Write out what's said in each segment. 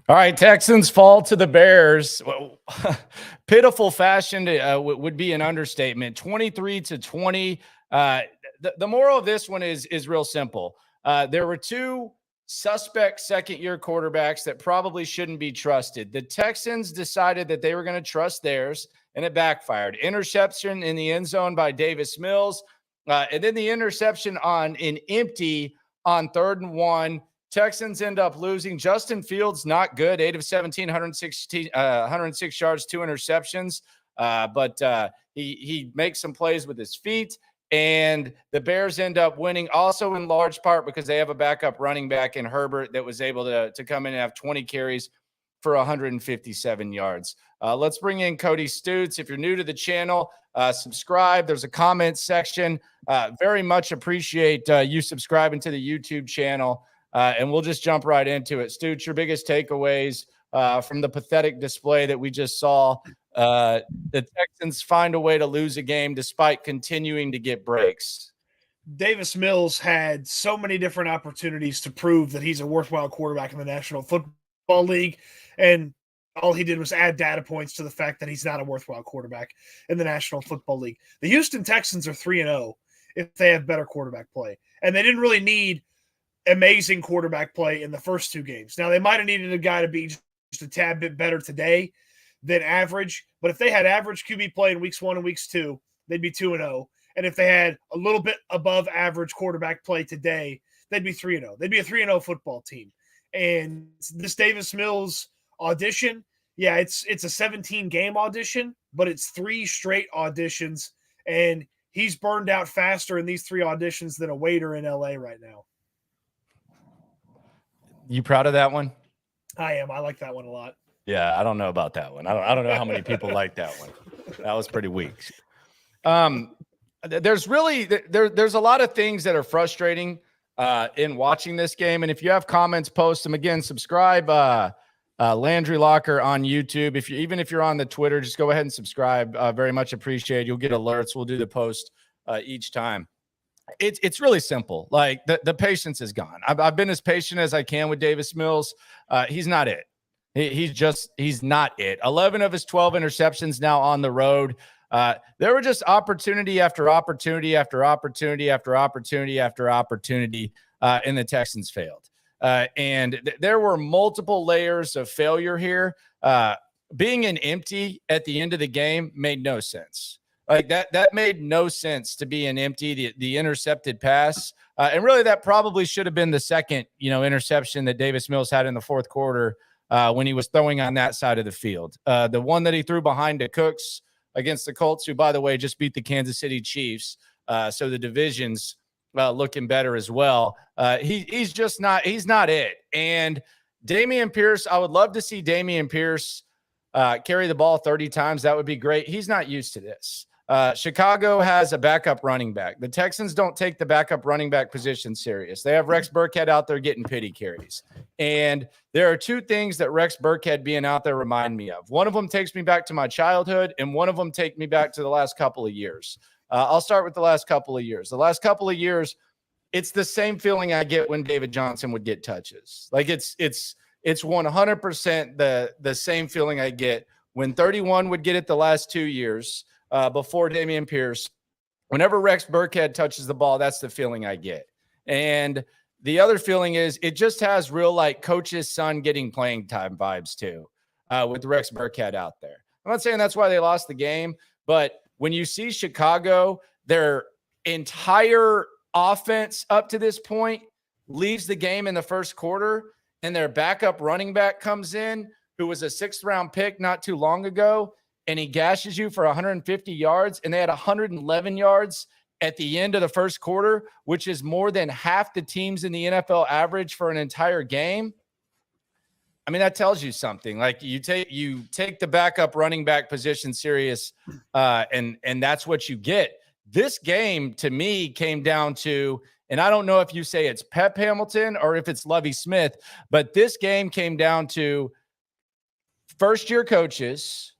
All right, Texans fall to the Bears. Well, pitiful fashion would be an understatement. 23-20. The moral of this one is real simple. There were two suspect second-year quarterbacks that probably shouldn't be trusted. The Texans decided that they were going to trust theirs, and it backfired. Interception in the end zone by Davis Mills, and then the interception on an empty on 3rd and 1. Texans end up losing. Justin Fields, not good. 8 of 17, 106 yards, 2 interceptions. But he makes some plays with his feet. And the Bears end up winning also in large part because they have a backup running back in Herbert that was able to come in and have 20 carries for 157 yards. Let's bring in Cody Stutes. If you're new to the channel, subscribe. There's a comment section. Very much appreciate you subscribing to the YouTube channel. And we'll just jump right into it. Stoots, your biggest takeaways from the pathetic display that we just saw. The Texans find a way to lose a game despite continuing to get breaks. Davis Mills had so many different opportunities to prove that he's a worthwhile quarterback in the National Football League, and all he did was add data points to the fact that he's not a worthwhile quarterback in the National Football League. The Houston Texans are 3-0 if they have better quarterback play, and they didn't really need amazing quarterback play in the first two games. Now, they might have needed a guy to be just a tad bit better today than average, but if they had average QB play in weeks 1 and weeks 2, they'd be 2-0. And if they had a little bit above average quarterback play today, they'd be 3-0. They'd be a 3-0 football team. And this Davis Mills audition, yeah, it's a 17-game audition, but it's 3 straight auditions, and he's burned out faster in these 3 auditions than a waiter in LA right now. You proud of that one? I am. I like that one a lot. Yeah, I don't know about that one. I don't know how many people like that one. That was pretty weak. There's a lot of things that are frustrating in watching this game. And if you have comments, post them. Again, subscribe. Landry Locker on YouTube. Even if you're on the Twitter, just go ahead and subscribe. Very much appreciated. You'll get alerts. We'll do the post each time. It's really simple. Like the patience is gone. I've been as patient as I can with Davis Mills. He's not it. He's not it. 11 of his 12 interceptions now on the road. There were just opportunity after opportunity after opportunity after opportunity after opportunity, and the Texans failed. And there were multiple layers of failure here. Being an empty at the end of the game made no sense. Like that made no sense to be an empty, the intercepted pass. And really that probably should have been the second, interception that Davis Mills had in the fourth quarter when he was throwing on that side of the field. The one that he threw behind to Cooks against the Colts, who, by the way, just beat the Kansas City Chiefs. So the division's looking better as well. He's not it. And Dameon Pierce, I would love to see Dameon Pierce carry the ball 30 times. That would be great. He's not used to this. Chicago has a backup running back. The Texans don't take the backup running back position serious. They have Rex Burkhead out there getting pity carries. And there are 2 things that Rex Burkhead being out there remind me of. One of them takes me back to my childhood, and one of them take me back to the last couple of years. I'll start with the last couple of years. The last couple of years, it's the same feeling I get when David Johnson would get touches. Like it's 100% the same feeling I get when 31 would get it the last 2 years. Before Dameon Pierce, whenever Rex Burkhead touches the ball, that's the feeling I get. And the other feeling is it just has real like coach's son getting playing time vibes too, with Rex Burkhead out there. I'm not saying that's why they lost the game, but when you see Chicago, their entire offense up to this point leaves the game in the first quarter, and their backup running back comes in, who was a 6th-round pick not too long ago, and he gashes you for 150 yards, and they had 111 yards at the end of the first quarter, which is more than half the teams in the NFL average for an entire game. I mean, that tells you something. Like you take the backup running back position serious, and that's what you get. This game, to me, came down to, and I don't know if you say it's Pep Hamilton or if it's Lovie Smith, but this game came down to first-year coaches,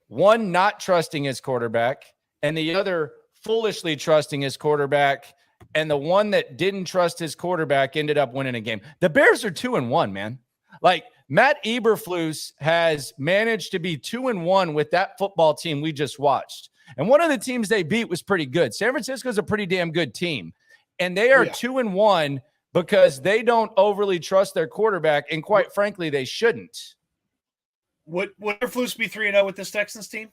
one not trusting his quarterback, and the other foolishly trusting his quarterback, and the one that didn't trust his quarterback ended up winning a game. The Bears are 2-1, man. Like, Matt Eberflus has managed to be 2-1 with that football team we just watched. And one of the teams they beat was pretty good. San Francisco's a pretty damn good team. And they are 2-1 because they don't overly trust their quarterback. And quite frankly, they shouldn't. Would Eberflus be 3-0 with this Texans team?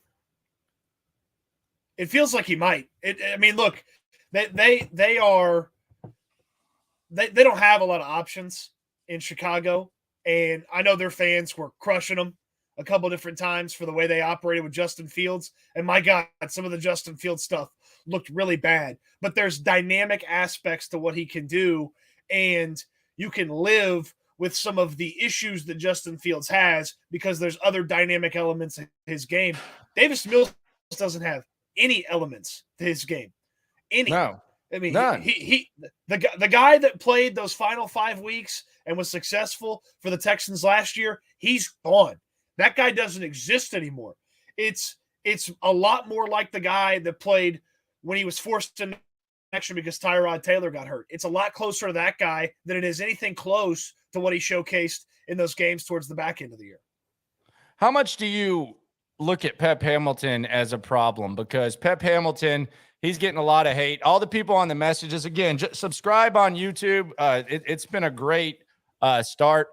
It feels like he might. I mean, look, they don't have a lot of options in Chicago. And I know their fans were crushing them a couple different times for the way they operated with Justin Fields. And my God, some of the Justin Fields stuff looked really bad. But there's dynamic aspects to what he can do. And you can live with some of the issues that Justin Fields has because there's other dynamic elements in his game. Davis Mills doesn't have any elements to his game. Any. No. I mean, none. The guy that played those final 5 weeks and was successful for the Texans last year, he's gone. That guy doesn't exist anymore. It's a lot more like the guy that played when he was forced into action because Tyrod Taylor got hurt. It's a lot closer to that guy than it is anything close to what he showcased in those games towards the back end of the year. How much do you look at Pep Hamilton as a problem? Because Pep Hamilton, he's getting a lot of hate. All the people on the messages, again, just subscribe on YouTube. It's been a great start.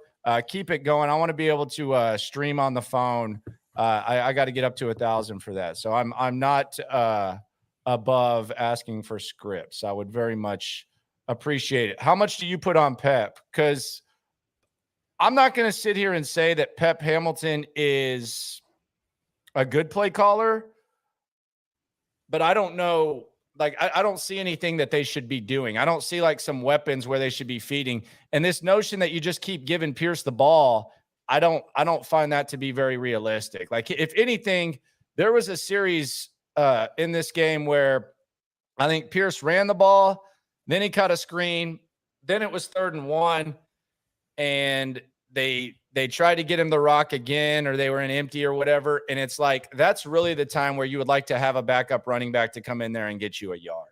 Keep it going. I want to be able to stream on the phone. I got to get up to 1,000 for that. So I'm not above asking for scripts. I would very much appreciate it. How much do you put on Pep? Because I'm not going to sit here and say that Pep Hamilton is a good play caller, but I don't know. Like, I don't see anything that they should be doing. I don't see like some weapons where they should be feeding. And this notion that you just keep giving Pierce the ball, I don't find that to be very realistic. Like, if anything, there was a series in this game where I think Pierce ran the ball, then he caught a screen, then it was 3rd and 1, and they tried to get him the rock again, or they were in empty or whatever. And it's like, that's really the time where you would like to have a backup running back to come in there and get you a yard.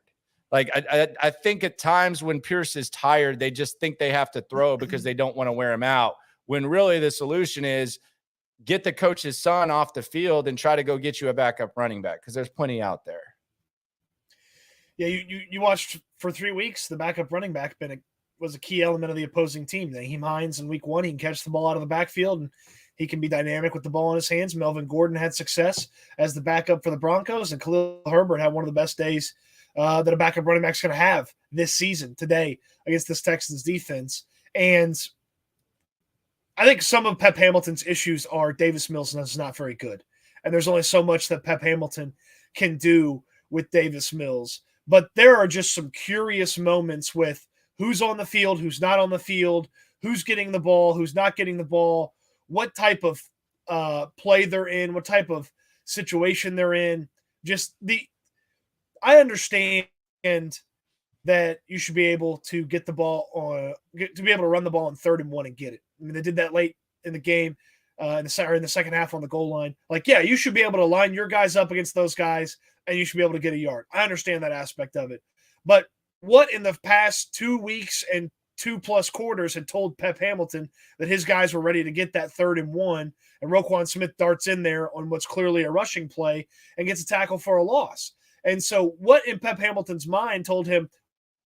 Like, I think at times when Pierce is tired, they just think they have to throw because they don't want to wear him out, when really the solution is get the coach's son off the field and try to go get you a backup running back, because there's plenty out there. Yeah, you watched for 3 weeks, the backup running back was a key element of the opposing team. Naheem Hines in week 1, he can catch the ball out of the backfield and he can be dynamic with the ball in his hands. Melvin Gordon had success as the backup for the Broncos, and Khalil Herbert had one of the best days that a backup running back's going to have this season today against this Texans defense. And I think some of Pep Hamilton's issues are Davis Mills is not very good. And there's only so much that Pep Hamilton can do with Davis Mills. But there are just some curious moments with who's on the field, who's not on the field, who's getting the ball, who's not getting the ball, what type of play they're in, what type of situation they're in. I understand that you should be able to get the ball to be able to run the ball on 3rd and 1 and get it. I mean, they did that late in the game, in the second half on the goal line. Like, yeah, you should be able to line your guys up against those guys, and you should be able to get a yard. I understand that aspect of it, but what in the past 2 weeks and 2+ quarters had told Pep Hamilton that his guys were ready to get that 3rd and 1, and Roquan Smith darts in there on what's clearly a rushing play and gets a tackle for a loss. And so what in Pep Hamilton's mind told him,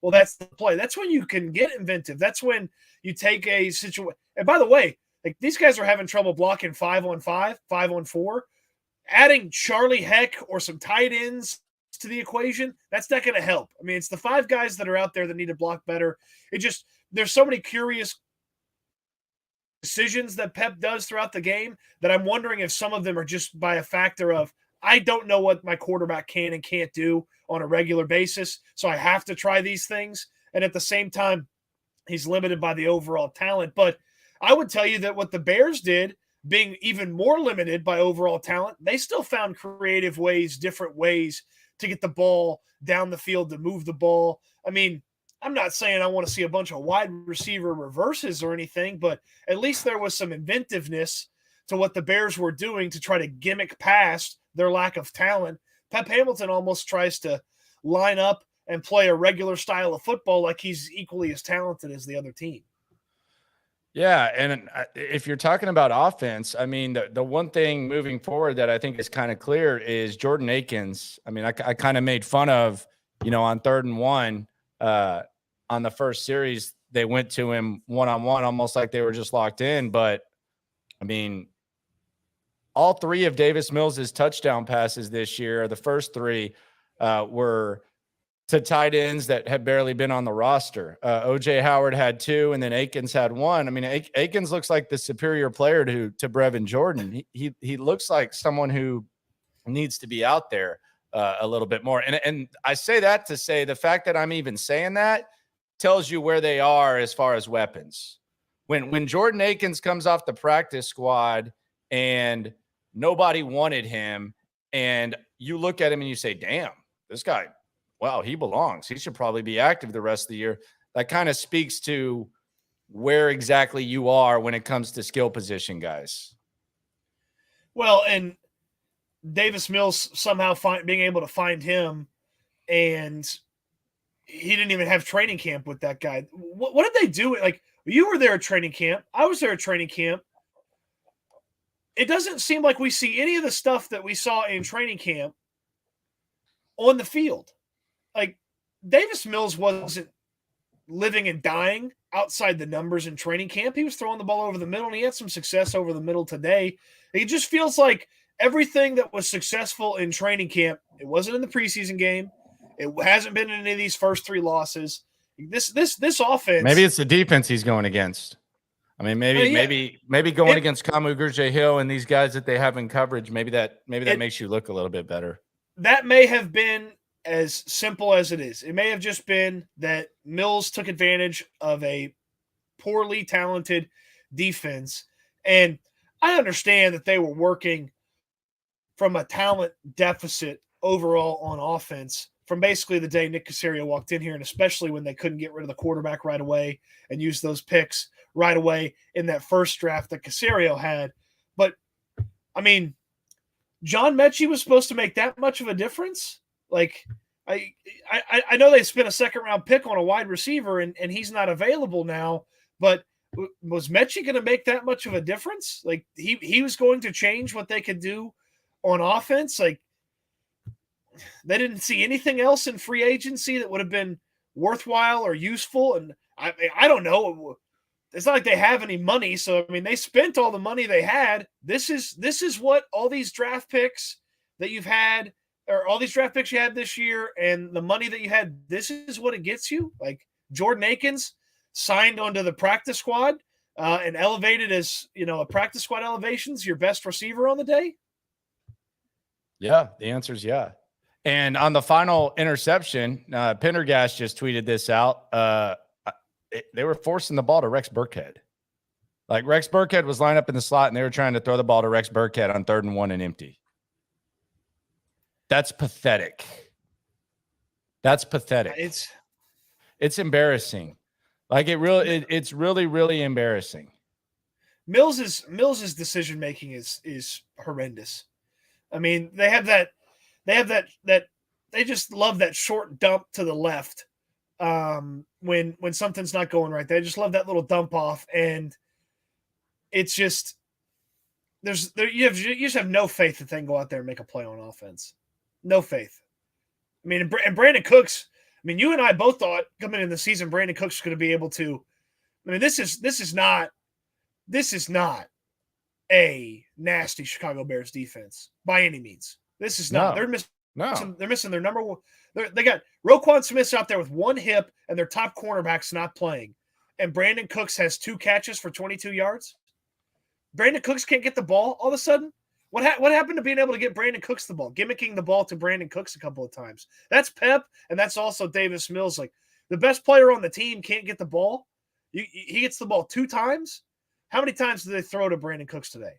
well, that's the play. That's when you can get inventive. That's when you take a situation. And by the way, like, these guys are having trouble blocking 5-on-5, 5-on-4. Adding Charlie Heck or some tight ends to the equation, that's not going to help. I mean, it's the 5 guys that are out there that need to block better. There's so many curious decisions that Pep does throughout the game that I'm wondering if some of them are just by a factor of, I don't know what my quarterback can and can't do on a regular basis, so I have to try these things. And at the same time, he's limited by the overall talent. But I would tell you that what the Bears did, being even more limited by overall talent, they still found creative ways, different ways to get the ball down the field, to move the ball. I mean, I'm not saying I want to see a bunch of wide receiver reverses or anything, but at least there was some inventiveness to what the Bears were doing to try to gimmick past their lack of talent. Pep Hamilton almost tries to line up and play a regular style of football like he's equally as talented as the other team. Yeah, and if you're talking about offense, I mean, the one thing moving forward that I think is kind of clear is Jordan Akins. I mean, I kind of made fun of, on 3rd and 1 on the first series, they went to him one-on-one, almost like they were just locked in. But, I mean, all 3 of Davis Mills' touchdown passes this year, the first 3 were to tight ends that had barely been on the roster. OJ Howard had 2, and then Akins had 1. I mean, Akins looks like the superior player to Brevin Jordan. He looks like someone who needs to be out there a little bit more. And I say that to say the fact that I'm even saying that tells you where they are as far as weapons. When Jordan Akins comes off the practice squad and nobody wanted him, and you look at him and you say, damn, this guy, wow, he belongs. He should probably be active the rest of the year. That kind of speaks to where exactly you are when it comes to skill position guys. Well, and Davis Mills somehow being able to find him, and he didn't even have training camp with that guy. What did they do? Like, you were there at training camp. I was there at training camp. It doesn't seem like we see any of the stuff that we saw in training camp on the field. Like, Davis Mills wasn't living and dying outside the numbers in training camp. He was throwing the ball over the middle, and he had some success over the middle today. It just feels like everything that was successful in training camp, it wasn't in the preseason game. It hasn't been in any of these first 3 losses. This offense. Maybe it's the defense he's going against. I mean, maybe going against Kamu Gurje-Hill and these guys that they have in coverage, maybe that makes you look a little bit better. That may have been as simple as it is. It may have just been that Mills took advantage of a poorly talented defense. And I understand that they were working from a talent deficit overall on offense from basically the day Nick Caserio walked in here, and especially when they couldn't get rid of the quarterback right away and use those picks right away in that first draft that Caserio had. But, I mean, John Mechie was supposed to make that much of a difference? Like, I know they spent a 2nd-round pick on a wide receiver, and he's not available now, but was Mechie going to make that much of a difference? Like, he was going to change what they could do on offense? Like, they didn't see anything else in free agency that would have been worthwhile or useful. And I don't know. It's not like they have any money. So, I mean, they spent all the money they had. This is what all these draft picks that you've had, or all these draft picks you had this year, and the money that you had, this is what it gets you. Like, Jordan Akins signed onto the practice squad and elevated as, a practice squad elevation's your best receiver on the day. Yeah, the answer is yeah. And on the final interception, Pendergast just tweeted this out. They were forcing the ball to Rex Burkhead. Like, Rex Burkhead was lined up in the slot, and they were trying to throw the ball to Rex Burkhead on 3rd and 1 and empty. That's pathetic. That's pathetic. It's embarrassing. Like, it's really, really embarrassing. Mills's decision making is horrendous. I mean, they just love that short dump to the left when something's not going right. They just love that little dump off, and it's just you just have no faith that they can go out there and make a play on offense. No faith. I mean, and Brandon Cooks. I mean, you and I both thought coming in the season Brandon Cooks was going to be able to. I mean, this is not a nasty Chicago Bears defense by any means. This is not. No. They're missing their number one. They got Roquan Smith out there with one hip, and their top cornerback's not playing. And Brandon Cooks has 2 catches for 22 yards. Brandon Cooks can't get the ball all of a sudden. What happened to being able to get Brandon Cooks the ball? Gimmicking the ball to Brandon Cooks a couple of times. That's Pep, and that's also Davis Mills. Like, the best player on the team can't get the ball. He gets the ball 2 times. How many times did they throw to Brandon Cooks today?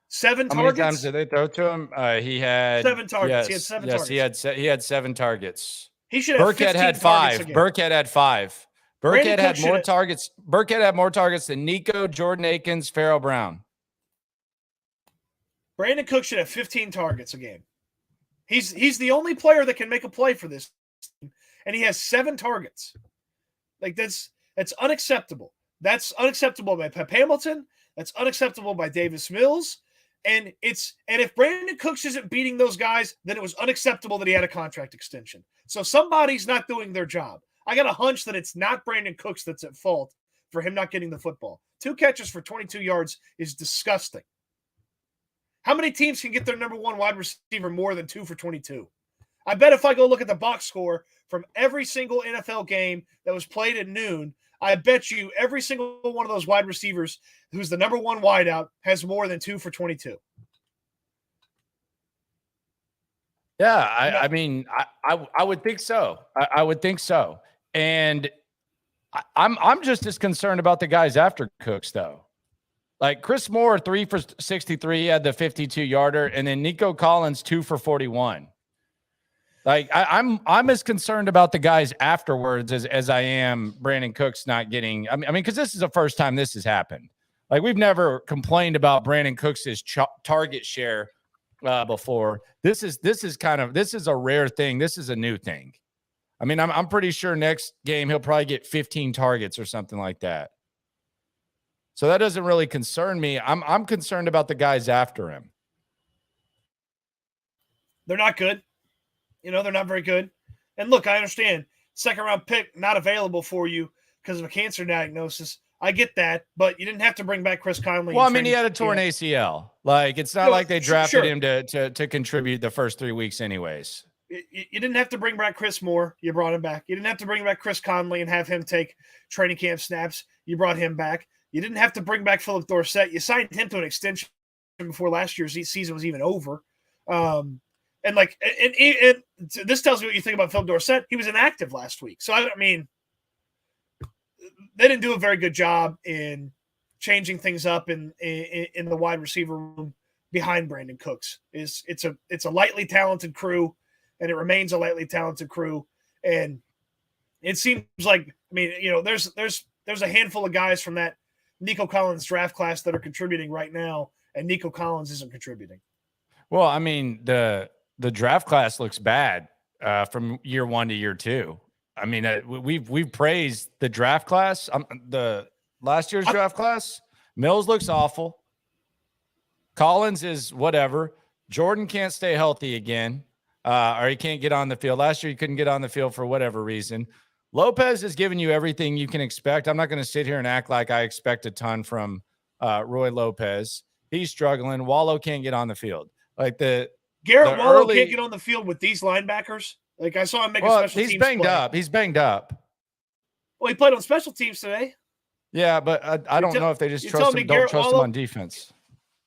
7 targets. How many times did they throw to him? He had 7 targets. Yes, he had 7 targets. He had 7 targets. He should have. Burkhead had 5. Burkhead had 5. Burkhead had more targets. Burkhead had more targets than Nico, Jordan Akins, Farrell Brown. Brandon Cook should have 15 targets a game. He's the only player that can make a play for this team, and he has 7 targets. Like, that's unacceptable. That's unacceptable by Pep Hamilton. That's unacceptable by Davis Mills. And if Brandon Cooks isn't beating those guys, then it was unacceptable that he had a contract extension. So somebody's not doing their job. I got a hunch that it's not Brandon Cooks that's at fault for him not getting the football. 2 catches for 22 yards is disgusting. How many teams can get their number one wide receiver more than 2 for 22? I bet if I go look at the box score from every single NFL game that was played at noon, I bet you every single one of those wide receivers who's the number one wideout has more than 2 for 22. Yeah, I mean, I would think so. I would think so. And I'm just as concerned about the guys after Cooks, though. Like Chris Moore, 3 for 63, he had the 52-yarder, and then Nico Collins, 2 for 41. Like I'm as concerned about the guys afterwards as I am Brandon Cooks not getting. I mean, because this is the first time this has happened. Like we've never complained about Brandon Cooks' target share before. This is a rare thing. This is a new thing. I mean, I'm pretty sure next game he'll probably get 15 targets or something like that. So that doesn't really concern me. I'm concerned about the guys after him. They're not good. They're not very good. And look, I understand. Second-round pick not available for you because of a cancer diagnosis. I get that, but you didn't have to bring back Chris Conley. Well, I mean, he had a torn ACL. Like, it's not like they drafted him to contribute the first 3 weeks anyways. You didn't have to bring back Chris Moore. You brought him back. You didn't have to bring back Chris Conley and have him take training camp snaps. You brought him back. You didn't have to bring back Philip Dorsett. You signed him to an extension before last year's season was even over. And this tells me what you think about Phil Dorsett. He was inactive last week. So, I mean, they didn't do a very good job in changing things up in the wide receiver room behind Brandon Cooks. It's a lightly talented crew, and it remains a lightly talented crew. And it seems like, I mean, there's a handful of guys from that Nico Collins draft class that are contributing right now, and Nico Collins isn't contributing. Well, I mean, the draft class looks bad from year 1 to year 2. I mean, we've praised the draft class. The last year's draft class. Mills looks awful. Collins is whatever. Jordan can't stay healthy again, or he can't get on the field. Last year he couldn't get on the field for whatever reason. Lopez has given you everything you can expect. I'm not going to sit here and act like I expect a ton from Roy Lopez. He's struggling. Wallow can't get on the field. Like Garrett Wallow can't get on the field with these linebackers. Like I saw him make a special teams play. He's banged up. Well, he played on special teams today. Yeah, but I don't know if they just trust him. Don't trust him on defense.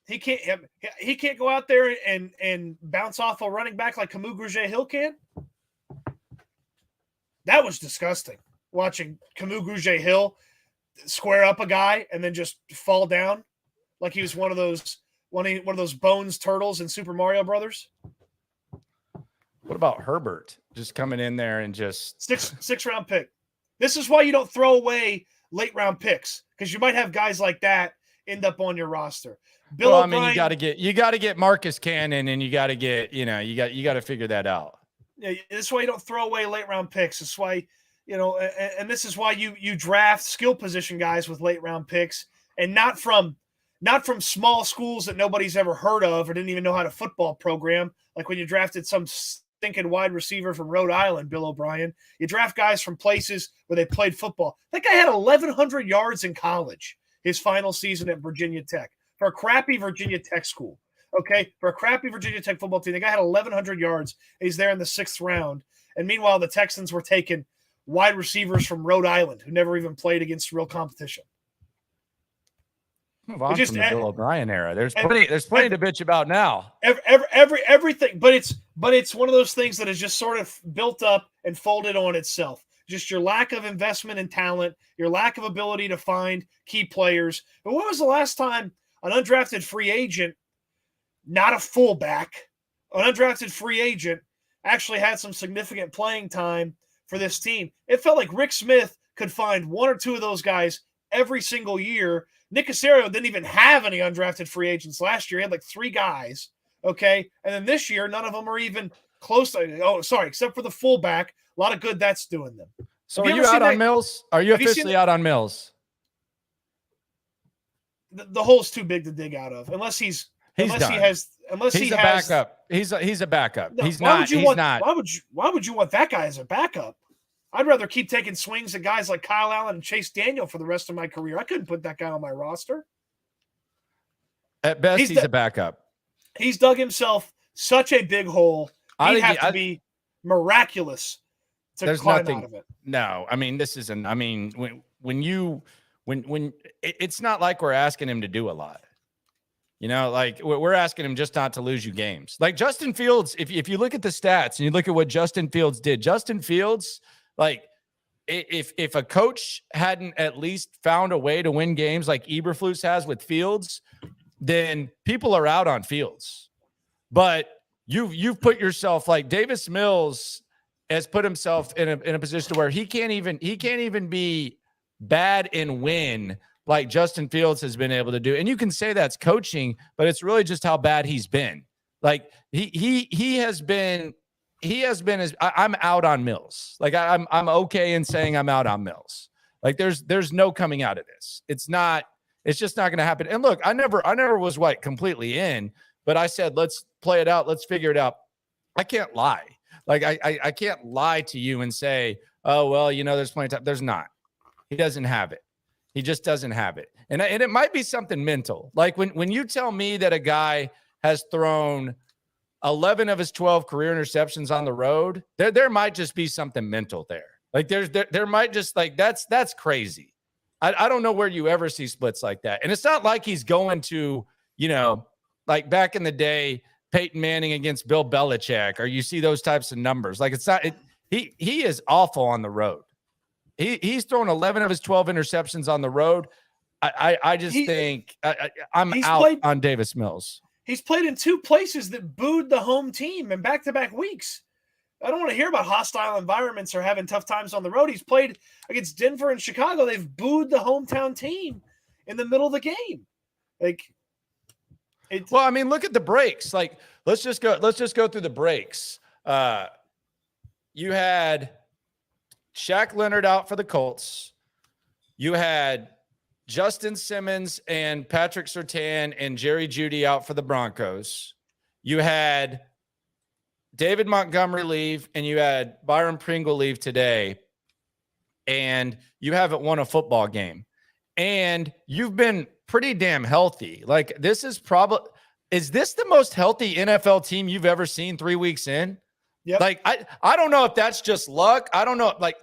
He can't go out there and bounce off a running back like Camus Grugier-Hill can. That was disgusting. Watching Camus Grugier-Hill square up a guy and then just fall down like he was one of those Bones turtles in Super Mario Brothers. What about Herbert just coming in there and just six round pick? This is why you don't throw away late round picks, because you might have guys like that end up on your roster. Bill O'Brien, I mean, you got to get Marcus Cannon, and you got to get, you got to figure that out. Yeah, this is why you don't throw away late round picks. This is why, and this is why you draft skill position guys with late round picks, and not from small schools that nobody's ever heard of or didn't even know how to football program. Like when you drafted some stinking wide receiver from Rhode Island, Bill O'Brien. You draft guys from places where they played football. That guy had 1,100 yards in college his final season at Virginia Tech for a crappy Virginia Tech school. Okay, for a crappy Virginia Tech football team, the guy had 1,100 yards. He's there in the 6th round. And meanwhile, the Texans were taking wide receivers from Rhode Island who never even played against real competition. Move on from the Bill O'Brien era. There's plenty to bitch about now. Everything, but it's one of those things that is just sort of built up and folded on itself. Just your lack of investment in talent, your lack of ability to find key players. But when was the last time an undrafted free agent, not a fullback, an undrafted free agent actually had some significant playing time for this team? It felt like Rick Smith could find one or two of those guys every single year. Nick Caserio didn't even have any undrafted free agents last year. He had like 3 guys, okay? And then this year, none of them are even close to – except for the fullback. A lot of good that's doing them. So are you out on Mills? Are you officially out on Mills? the hole's too big to dig out of unless he has a backup. He's a backup. No, he's why not. Would you he's want, not. Why would you want that guy as a backup? I'd rather keep taking swings at guys like Kyle Allen and Chase Daniel for the rest of my career. I couldn't put that guy on my roster. At best, he's a backup. He's dug himself such a big hole. He'd have to be miraculous to climb out of it. No, I mean, this isn't. I mean, when it's not like we're asking him to do a lot. You know, like we're asking him just not to lose you games. Like Justin Fields, if you look at the stats and you look at what Justin Fields did, Justin Fields, like if a coach hadn't at least found a way to win games like Eberflus has with Fields, then people are out on Fields. But you've put yourself, like Davis Mills has put himself in a position where he can't even be bad and win like Justin Fields has been able to do. And you can say that's coaching, but it's really just how bad he's been. Like he has been I'm out on Mills. Like I'm okay in saying I'm out on Mills. Like there's no coming out of this. It's just not going to happen. And look, I never was completely in, but I said, let's play it out. Let's figure it out. I can't lie. Like I can't lie to you and say, oh, well, there's plenty of time. There's not. He doesn't have it. He just doesn't have it. And it might be something mental. Like when you tell me that a guy has thrown 11 of his 12 career interceptions on the road, there might just be something mental there. Like there might just that's crazy. I don't know where you ever see splits like that. And it's not like he's going to, like back in the day, Peyton Manning against Bill Belichick, or you see those types of numbers. Like he is awful on the road. He's thrown 11 of his 12 interceptions on the road. I just think I'm out on Davis Mills. He's played in two places that booed the home team in back-to-back weeks. I don't want to hear about hostile environments or having tough times on the road. He's played against Denver and Chicago. They've booed the hometown team in the middle of the game. Well, I mean, look at the breaks. Like, let's just go through the breaks. You had Shaq Leonard out for the Colts. You had Justin Simmons and Patrick Surtain and Jerry Jeudy out for the Broncos. You had David Montgomery leave, and you had Byron Pringle leave today. And you haven't won a football game. And you've been pretty damn healthy. Like, is this the most healthy NFL team you've ever seen 3 weeks in? Yep. Like, I don't know if that's just luck. I don't know. Like,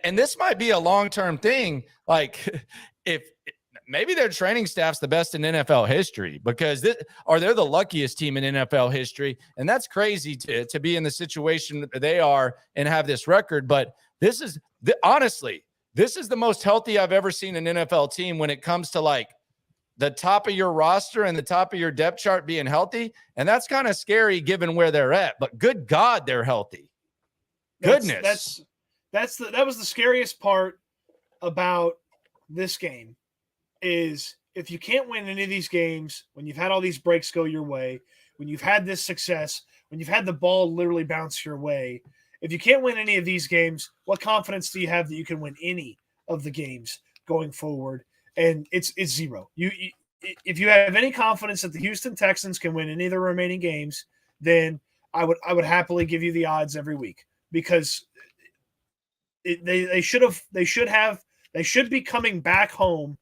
and this might be a long-term thing. Like, if maybe their training staff's the best in NFL history, because they're the luckiest team in NFL history. And that's crazy to be in the situation they are and have this record. But honestly, this is the most healthy I've ever seen an NFL team when it comes to like the top of your roster and the top of your depth chart being healthy. And that's kind of scary given where they're at, but good God, they're healthy. Goodness. That was the scariest part about this game, is if you can't win any of these games, when you've had all these breaks go your way, when you've had this success, when you've had the ball literally bounce your way, if you can't win any of these games, what confidence do you have that you can win any of the games going forward? And it's zero. If you have any confidence that the Houston Texans can win any of the remaining games, then I would happily give you the odds every week, because they should be coming back home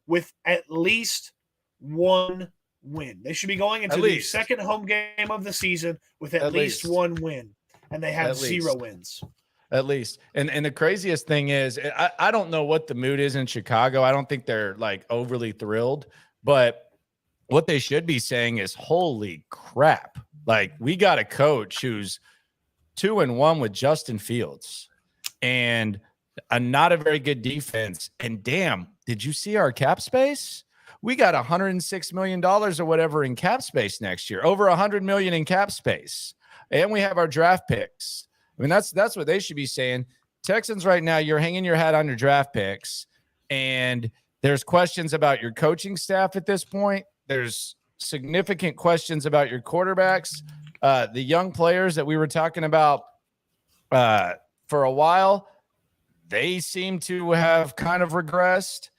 with at least one win. They should be going into the second home game of the season with at least one win, and they have zero wins. At least. And the craziest thing is, I don't know what the mood is in Chicago. I don't think they're like overly thrilled, but what they should be saying is, holy crap. Like, we got a coach who's 2-1 with Justin Fields and not a very good defense. And damn, did you see our cap space? We got $106 million or whatever in cap space next year, over $100 million in cap space. And we have our draft picks. I mean, that's what they should be saying. Texans right now, you're hanging your hat on your draft picks, and there's questions about your coaching staff at this point. There's significant questions about your quarterbacks. The young players that we were talking about for a while, they seem to have kind of regressed.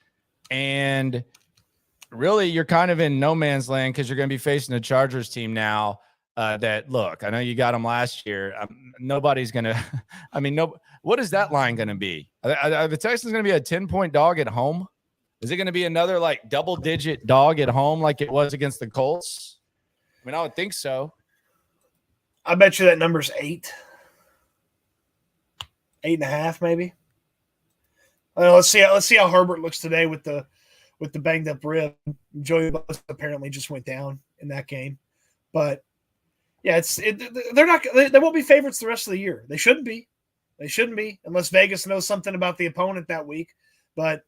And really you're kind of in no man's land because you're going to be facing a Chargers team now. That look, I know you got them last year. Nobody's going to. I mean, no. What is that line going to be? Are the Texans going to be a 10-point dog at home? Is it going to be another like double-digit dog at home like it was against the Colts? I mean, I would think so. I bet you that number's 8. 8.5, maybe. Let's see how Herbert looks today with the banged up rib. Joey Bosa apparently just went down in that game, but yeah, they won't be favorites the rest of the year. They shouldn't be. They shouldn't be unless Vegas knows something about the opponent that week. But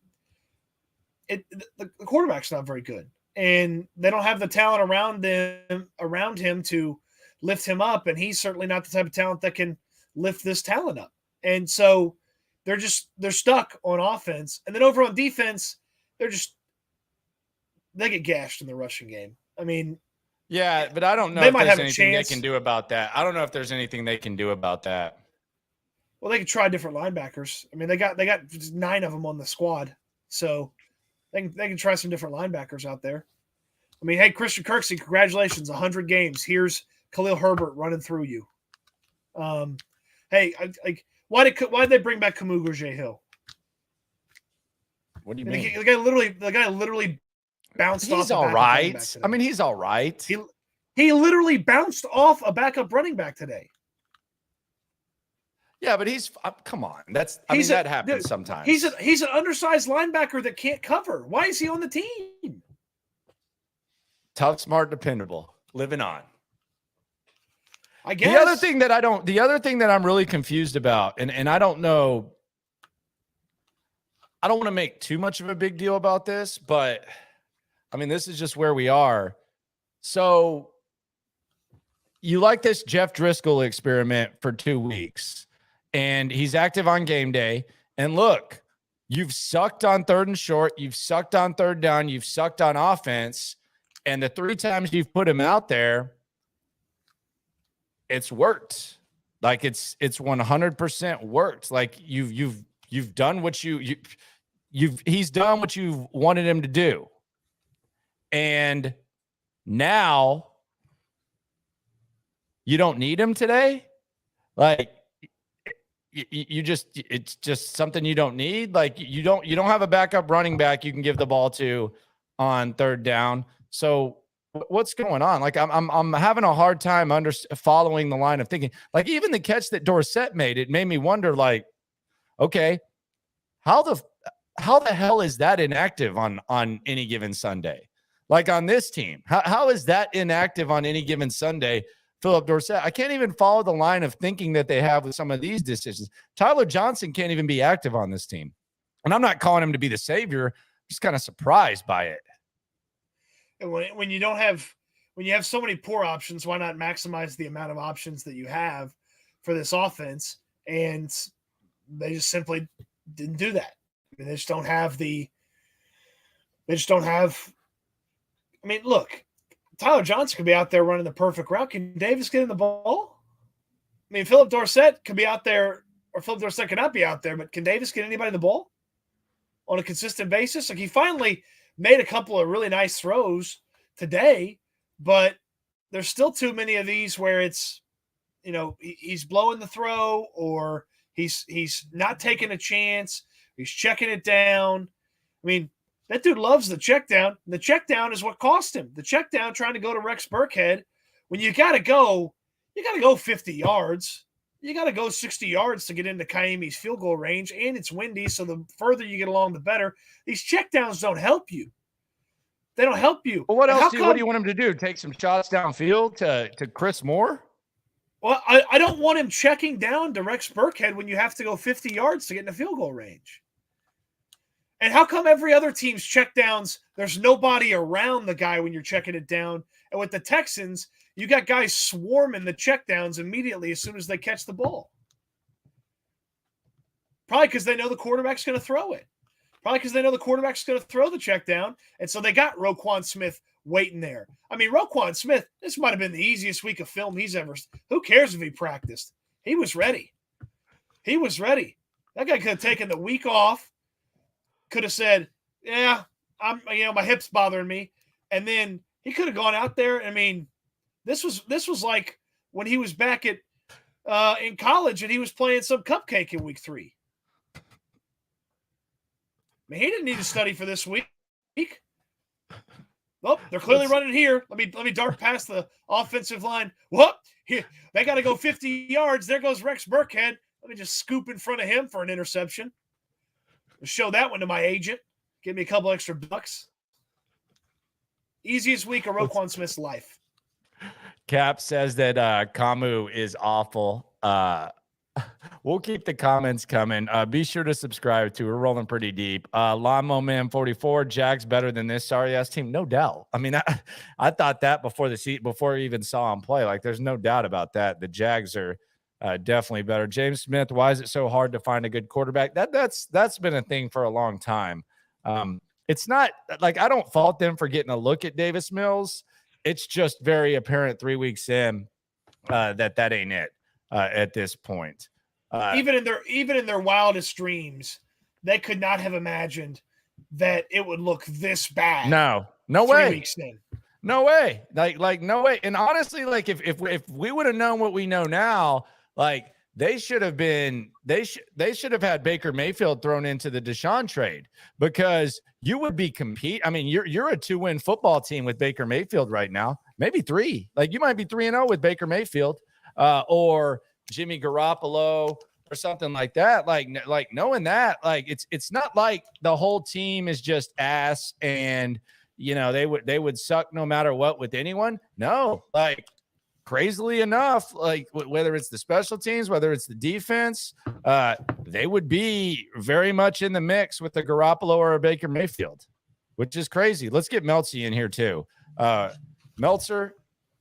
the quarterback's not very good, and they don't have the talent around him to lift him up, and he's certainly not the type of talent that can lift this talent up. And so they're stuck on offense. And then over on defense, they get gashed in the rushing game. I mean, yeah, but I don't know if there's anything they can do about that. I don't know if there's anything they can do about that. Well, they could try different linebackers. I mean, they got 9 of them on the squad. So they can try some different linebackers out there. I mean, hey, Christian Kirksey, congratulations, 100 games. Here's Khalil Herbert running through you. Hey, why did they bring back Kamuga J-Hill? What do you mean? The guy literally bounced off. He's all right. I mean, he's all right. He literally bounced off a backup running back today. Yeah, but come on. That happens sometimes. He's an undersized linebacker that can't cover. Why is he on the team? Tough, smart, dependable. Living on. I guess. The other thing that I'm really confused about, and I don't know, I don't want to make too much of a big deal about this, but I mean, this is just where we are. So you like this Jeff Driscoll experiment for 2 weeks, and he's active on game day. And look, you've sucked on 3rd and short. You've sucked on 3rd down. You've sucked on offense. And the 3 times you've put him out there, it's worked. Like it's 100% worked. Like you've done what he's done what you've wanted him to do. And now you don't need him today. Like it's just something you don't need. Like you don't have a backup running back you can give the ball to on 3rd down. So what's going on? Like I'm having a hard time following the line of thinking. Like even the catch that Dorsett made, it made me wonder. Like, okay, how the hell is that inactive on any given Sunday? Like on this team, how is that inactive on any given Sunday? Philip Dorsett, I can't even follow the line of thinking that they have with some of these decisions. Tyler Johnson can't even be active on this team, and I'm not calling him to be the savior. I'm just kind of surprised by it. When you have so many poor options, why not maximize the amount of options that you have for this offense? And they just simply didn't do that. I mean, they just don't have. I mean, look, Tyler Johnson could be out there running the perfect route. Can Davis get in the ball? I mean, Philip Dorsett could be out there, or Philip Dorsett cannot be out there, but can Davis get anybody the ball on a consistent basis? Like he finally made a couple of really nice throws today, but there's still too many of these where it's, he's blowing the throw, or he's not taking a chance. He's checking it down. I mean, that dude loves the check down. The check down is what cost him. The check down trying to go to Rex Burkhead when you got to go 50 yards. You got to go 60 yards to get into Kaimi's field goal range, and it's windy, so the further you get along, the better. These checkdowns don't help you. They don't help you. Well, what else? What do you want him to do? Take some shots downfield to Chris Moore? Well, I don't want him checking down to Rex Burkhead when you have to go 50 yards to get in the field goal range. And how come every other team's checkdowns, there's nobody around the guy when you're checking it down? And with the Texans, you got guys swarming the checkdowns immediately as soon as they catch the ball. Probably because they know the quarterback's going to throw it. Probably because they know the quarterback's going to throw the check down. And so they got Roquan Smith waiting there. I mean, Roquan Smith, this might have been the easiest week of film he's ever. Who cares if he practiced? He was ready. He was ready. That guy could have taken the week off. Could have said, yeah, my hip's bothering me. And then he could have gone out there. I mean, this was like when he was back at in college and he was playing some cupcake in week 3. I mean, he didn't need to study for this week. Well, they're clearly running here. Let me dart past the offensive line. Whoop! Here, they got to go 50 yards. There goes Rex Burkhead. Let me just scoop in front of him for an interception. I'll show that one to my agent. Give me a couple extra bucks. Easiest week of Roquan Smith's life. Cap says that Kamu is awful. We'll keep the comments coming. Be sure to subscribe too. We're rolling pretty deep. Lamo Man 44, Jags better than this sorry ass team, no doubt. I mean, I thought that before I even saw him play. Like, there's no doubt about that. The Jags are definitely better. James Smith, why is it so hard to find a good quarterback? That's been a thing for a long time. It's not like I don't fault them for getting a look at Davis Mills. It's just very apparent 3 weeks in that ain't it at this point. Even in their wildest dreams, they could not have imagined that it would look this bad. No 3 way. weeks in. No way. Like no way. And honestly, like if we would have known what we know now, like they should have had Baker Mayfield thrown into the Deshaun trade, because you would be I mean, you're a 2-win football team with Baker Mayfield right now, maybe 3. Like you might be 3-0 with Baker Mayfield, or Jimmy Garoppolo or something like that. Like knowing that, like it's not like the whole team is just ass and they would suck no matter what with anyone. No, like crazily enough, like whether it's the special teams, whether it's the defense, they would be very much in the mix with the Garoppolo or a Baker Mayfield, which is crazy. Let's get Meltzy in here too. Meltzer,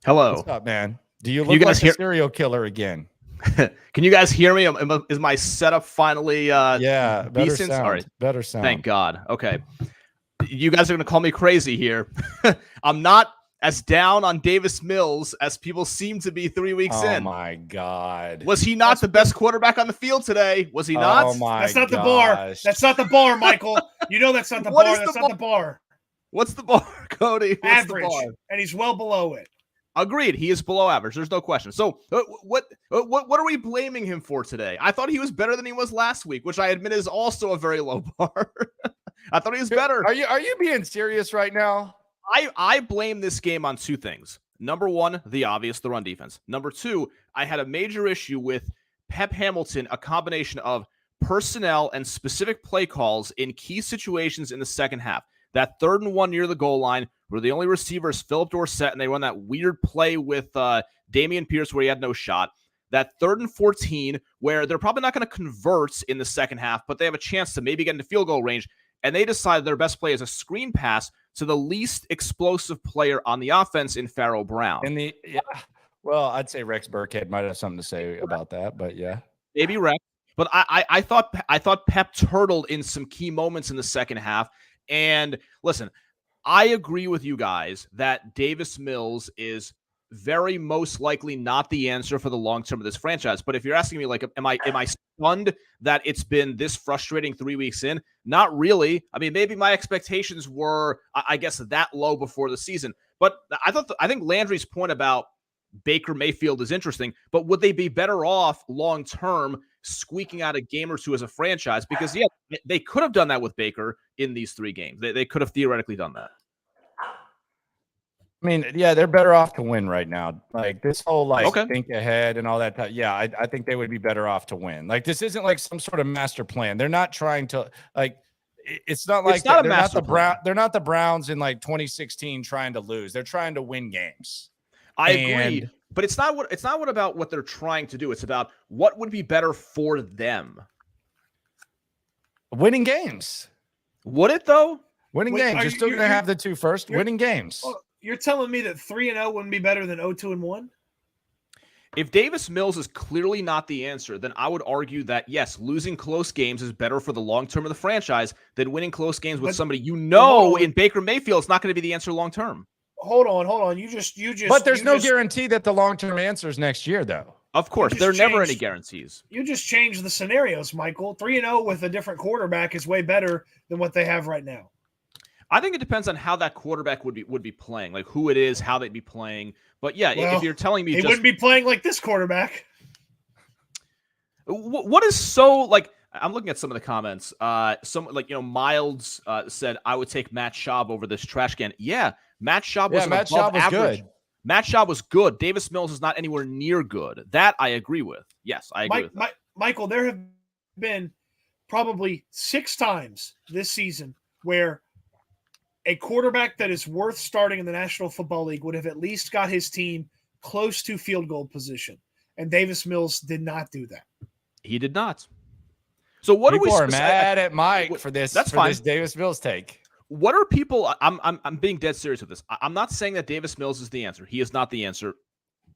hello. What's up, man? Do you look like a serial killer again? Can you guys hear me? Is my setup finally better decent? Sound. All right. Better sound. Thank God. Okay. You guys are going to call me crazy here. I'm not as down on Davis Mills as people seem to be 3 weeks in. Oh, my God. Was he not the best quarterback on the field today? Was he not? Oh, my That's not gosh. the bar. That's not the bar, Michael. You know that's not the bar. That's not the bar. What's the bar, Cody? What's Average. the bar? And he's well below it. Agreed. He is below average. There's no question. So what are we blaming him for today? I thought he was better than he was last week, which I admit is also a very low bar. I thought he was better. Are you being serious right now? I blame this game on 2 things. Number 1, the obvious, the run defense. Number 2, I had a major issue with Pep Hamilton, a combination of personnel and specific play calls in key situations in the second half. That 3rd and 1 near the goal line, where the only receiver is Philip Dorsett, and they run that weird play with Dameon Pierce where he had no shot. That 3rd and 14, where they're probably not going to convert in the second half, but they have a chance to maybe get into field goal range, and they decide their best play is a screen pass to the least explosive player on the offense in Pharaoh Brown. Well, I'd say Rex Burkhead might have something to say about that, but yeah. Maybe Rex. But I thought Pep turtled in some key moments in the second half. And listen, I agree with you guys that Davis Mills is very most likely not the answer for the long term of this franchise. But if you're asking me, like, am I stunned that it's been this frustrating 3 weeks in? Not really. I mean, maybe my expectations were, I guess, that low before the season. But I think Landry's point about Baker Mayfield is interesting. But would they be better off long term squeaking out a game or 2 as a franchise? Because yeah, they could have done that with Baker in these 3 games. They could have theoretically done that. I mean, yeah, they're better off to win right now. Like this whole think ahead and all that. Yeah, I think they would be better off to win. Like this isn't like some sort of master plan. They're not trying to like. It's not like they're not the Browns in like 2016 trying to lose. They're trying to win games. I agree, but it's not about what they're trying to do. It's about what would be better for them. Winning games. Would it though? Winning games. You're still going to have the 2 first. Winning games. You're telling me that 3-0 wouldn't be better than 0-2-1? If Davis Mills is clearly not the answer, then I would argue that, yes, losing close games is better for the long term of the franchise than winning close games with somebody in Baker Mayfield is not going to be the answer long term. Hold on. You just. But there's no guarantee that the long term answer is next year, though. Of course, there are never any guarantees. You just changed the scenarios, Michael. 3-0 with a different quarterback is way better than what they have right now. I think it depends on how that quarterback would be playing, like who it is, how they'd be playing. But yeah, Well, if you're telling me he wouldn't be playing like this quarterback. What is so like? I'm looking at some of the comments. Some like Miles said I would take Matt Schaub over this trash can. Yeah, Matt Schaub was Matt above Schaub was average. good. Matt Schaub was good. Davis Mills is not anywhere near good. That I agree with. Yes, I agree with that. Michael, there have been probably 6 times this season where a quarterback that is worth starting in the National Football League would have at least got his team close to field goal position. And Davis Mills did not do that. He did not. So what people are we mad at Mike for this? That's for fine. This Davis Mills take. What are people? I'm being dead serious with this. I'm not saying that Davis Mills is the answer. He is not the answer.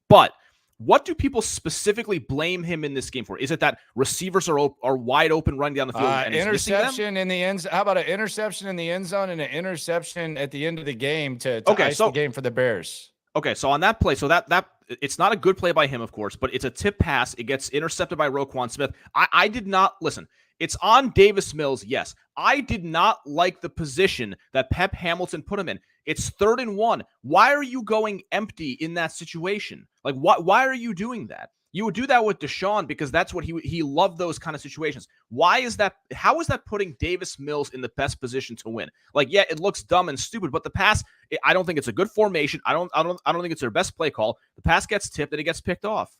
But what do people specifically blame him in this game for? Is it that receivers are wide open running down the field? And interception in the end. How about an interception in the end zone and an interception at the end of the game to ice the game for the Bears? Okay, so on that play, so that it's not a good play by him, of course, but it's a tip pass. It gets intercepted by Roquan Smith. I did not listen. It's on Davis Mills, yes. I did not like the position that Pep Hamilton put him in. It's 3rd and 1. Why are you going empty in that situation? Like, why are you doing that? You would do that with Deshaun because that's what he loved those kind of situations. Why is that? How is that putting Davis Mills in the best position to win? Like, yeah, it looks dumb and stupid, but the pass, I don't think it's a good formation. I don't think it's their best play call. The pass gets tipped and it gets picked off.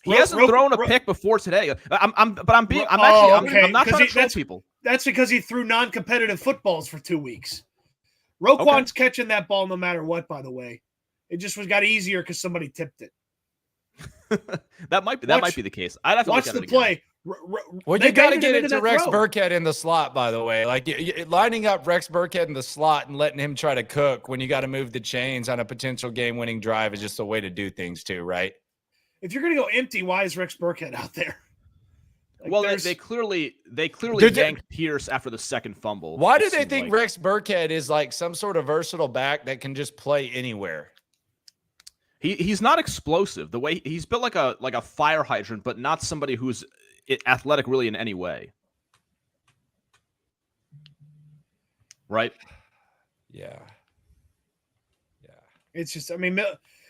He hasn't thrown a pick before today. I'm not trying to troll people. That's because he threw non-competitive footballs for 2 weeks. Roquan's catching that ball no matter what, by the way. It just got easier because somebody tipped it. that might be the case. I'd have to watch look the at it play. Well, you got to get into Rex Burkhead in the slot, by the way. Like lining up Rex Burkhead in the slot and letting him try to cook when you got to move the chains on a potential game-winning drive is just a way to do things too, right? If you're going to go empty, why is Rex Burkhead out there? Like, well, they clearly yanked Pierce after the second fumble. Why do they think Rex Burkhead is like some sort of versatile back that can just play anywhere? He's not explosive. The way he's built like a fire hydrant, but not somebody who's athletic really in any way. Right? Yeah. It's just, I mean,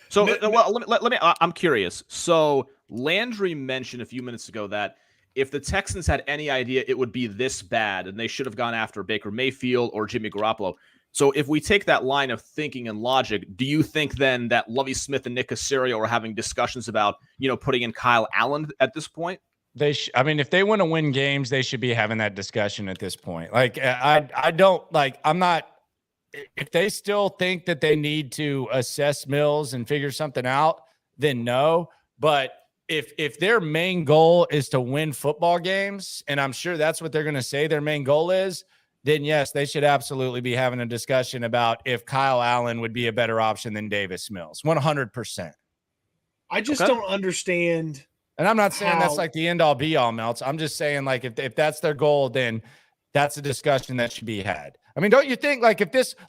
so let me. I'm curious. So Landry mentioned a few minutes ago that if the Texans had any idea it would be this bad, and they should have gone after Baker Mayfield or Jimmy Garoppolo. So if we take that line of thinking and logic, do you think then that Lovie Smith and Nick Caserio are having discussions about putting in Kyle Allen at this point? I mean, if they want to win games, they should be having that discussion at this point. Like, I don't like. I'm not. If they still think that they need to assess Mills and figure something out, then no. But if their main goal is to win football games, and I'm sure that's what they're going to say their main goal is, then yes, they should absolutely be having a discussion about if Kyle Allen would be a better option than Davis Mills. 100%. I just don't understand. And I'm not saying that's like the end all be all, Melts. I'm just saying, like, if that's their goal, then that's a discussion that should be had. I mean, don't you think, like,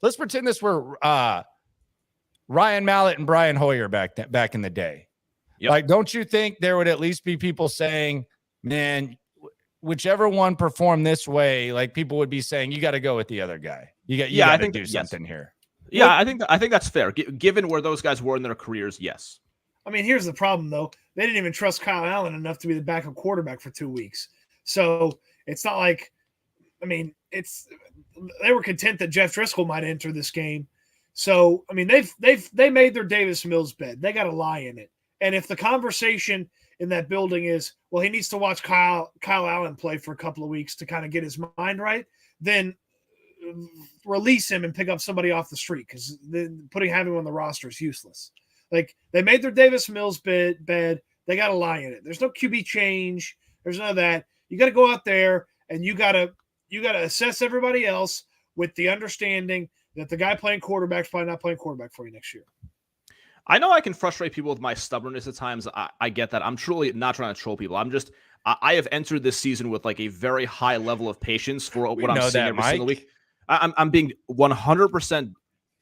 let's pretend this were Ryan Mallett and Brian Hoyer back in the day. Yep. Like, don't you think there would at least be people saying, man, whichever one performed this way, like, people would be saying, you got to go with the other guy. You got to do something here. Yeah, I think that's fair. Given where those guys were in their careers, yes. I mean, here's the problem, though. They didn't even trust Kyle Allen enough to be the backup quarterback for 2 weeks. So it's not like, I mean, they were content that Jeff Driscoll might enter this game. So, I mean, they made their Davis Mills bed. They got a lie in it. And if the conversation in that building is, well, he needs to watch Kyle Allen play for a couple of weeks to kind of get his mind right, then release him and pick up somebody off the street, because having him on the roster is useless. Like, they made their Davis Mills bed. They got a lie in it. There's no QB change. There's none of that. You got to go out there and you got to assess everybody else with the understanding that the guy playing quarterback is probably not playing quarterback for you next year. I know I can frustrate people with my stubbornness at times. I get that. I'm truly not trying to troll people. I have entered this season with like a very high level of patience for what I'm seeing every single week. I'm being 100%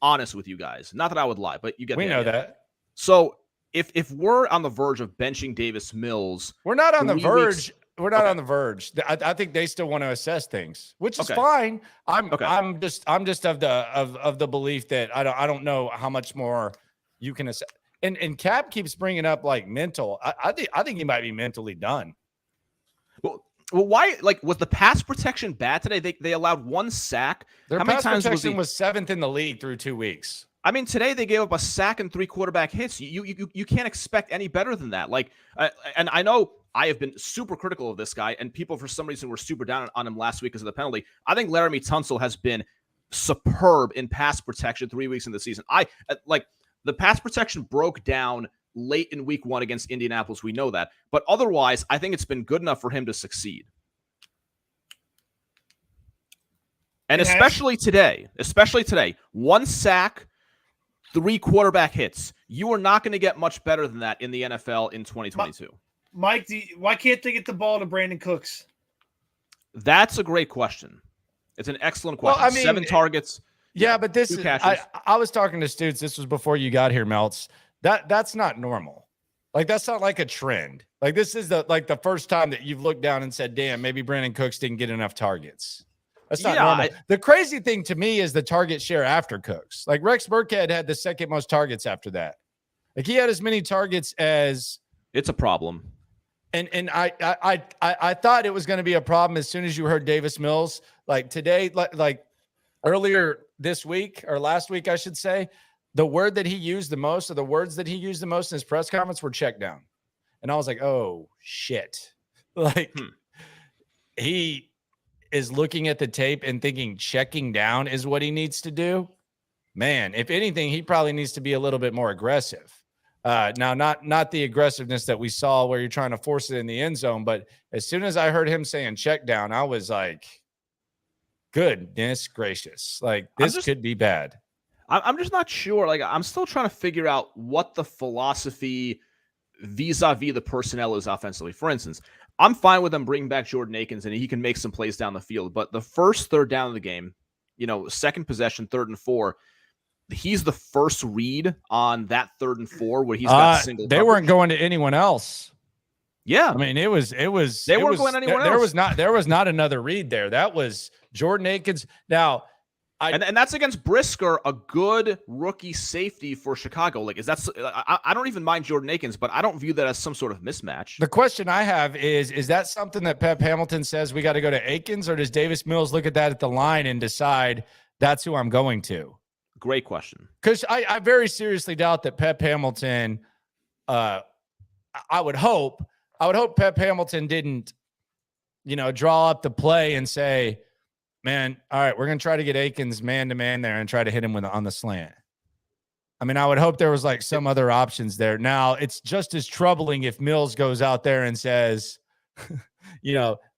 honest with you guys. Not that I would lie, but you get. We know that. So if we're on the verge of benching Davis Mills, we're not on the verge. we're not on the verge. I think they still want to assess things, which is fine. I'm just of the belief that I don't know how much more you can assess. And Cap keeps bringing up like mental. I think he might be mentally done. Well, why? Like, was the pass protection bad today? They allowed 1 sack. Their how many pass times protection was 7th in the league through 2 weeks. I mean, today they gave up a sack and 3 quarterback hits. You can't expect any better than that. Like, and I know I have been super critical of this guy, and people for some reason were super down on him last week because of the penalty. I think Laramie Tunsil has been superb in pass protection 3 weeks in the season. Like the pass protection broke down late in week 1 against Indianapolis. We know that, but otherwise, I think it's been good enough for him to succeed. And especially today, 1 sack, 3 quarterback hits. You are not going to get much better than that in the NFL in 2022. Mike, why can't they get the ball to Brandon Cooks? That's a great question. It's an excellent question. Well, I mean, 7 targets. Yeah, but this is I was talking to Stutes. This was before you got here, Melts. That's not normal. Like, that's not like a trend. Like, this is the first time that you've looked down and said, damn, maybe Brandon Cooks didn't get enough targets. That's not normal. The crazy thing to me is the target share after Cooks. Like, Rex Burkhead had the 2nd most targets after that. Like, he had as many targets as. It's a problem. And I thought it was going to be a problem as soon as you heard Davis Mills. Like today, like earlier this week or last week, I should say, the word that he used the most, or the words that he used the most in his press conference, were check down. And I was like, oh shit. Like he is looking at the tape and thinking checking down is what he needs to do. Man, if anything, he probably needs to be a little bit more aggressive. Now, not the aggressiveness that we saw where you're trying to force it in the end zone, but as soon as I heard him saying check down, I was like, goodness gracious. Like, this could be bad. I'm just not sure. Like, I'm still trying to figure out what the philosophy vis-a-vis the personnel is offensively. For instance, I'm fine with them bringing back Jordan Akins and he can make some plays down the field. But the first 3rd down of the game, 2nd possession, 3rd and 4, he's the first read on that 3rd and 4 where he's got single coverage. They weren't going to anyone else. Yeah. I mean, they weren't going anywhere else. There was not another read there. That was Jordan Akins. Now, and that's against Brisker, a good rookie safety for Chicago. Like, I don't even mind Jordan Akins, but I don't view that as some sort of mismatch. The question I have is that something that Pep Hamilton says we got to go to Akins, or does Davis Mills look at that at the line and decide that's who I'm going to? Great question. Because I very seriously doubt that Pep Hamilton, I would hope Pep Hamilton didn't, draw up the play and say, man, all right, we're going to try to get Akins man-to-man there and try to hit him on the slant. I mean, I would hope there was like some other options there. Now, it's just as troubling if Mills goes out there and says,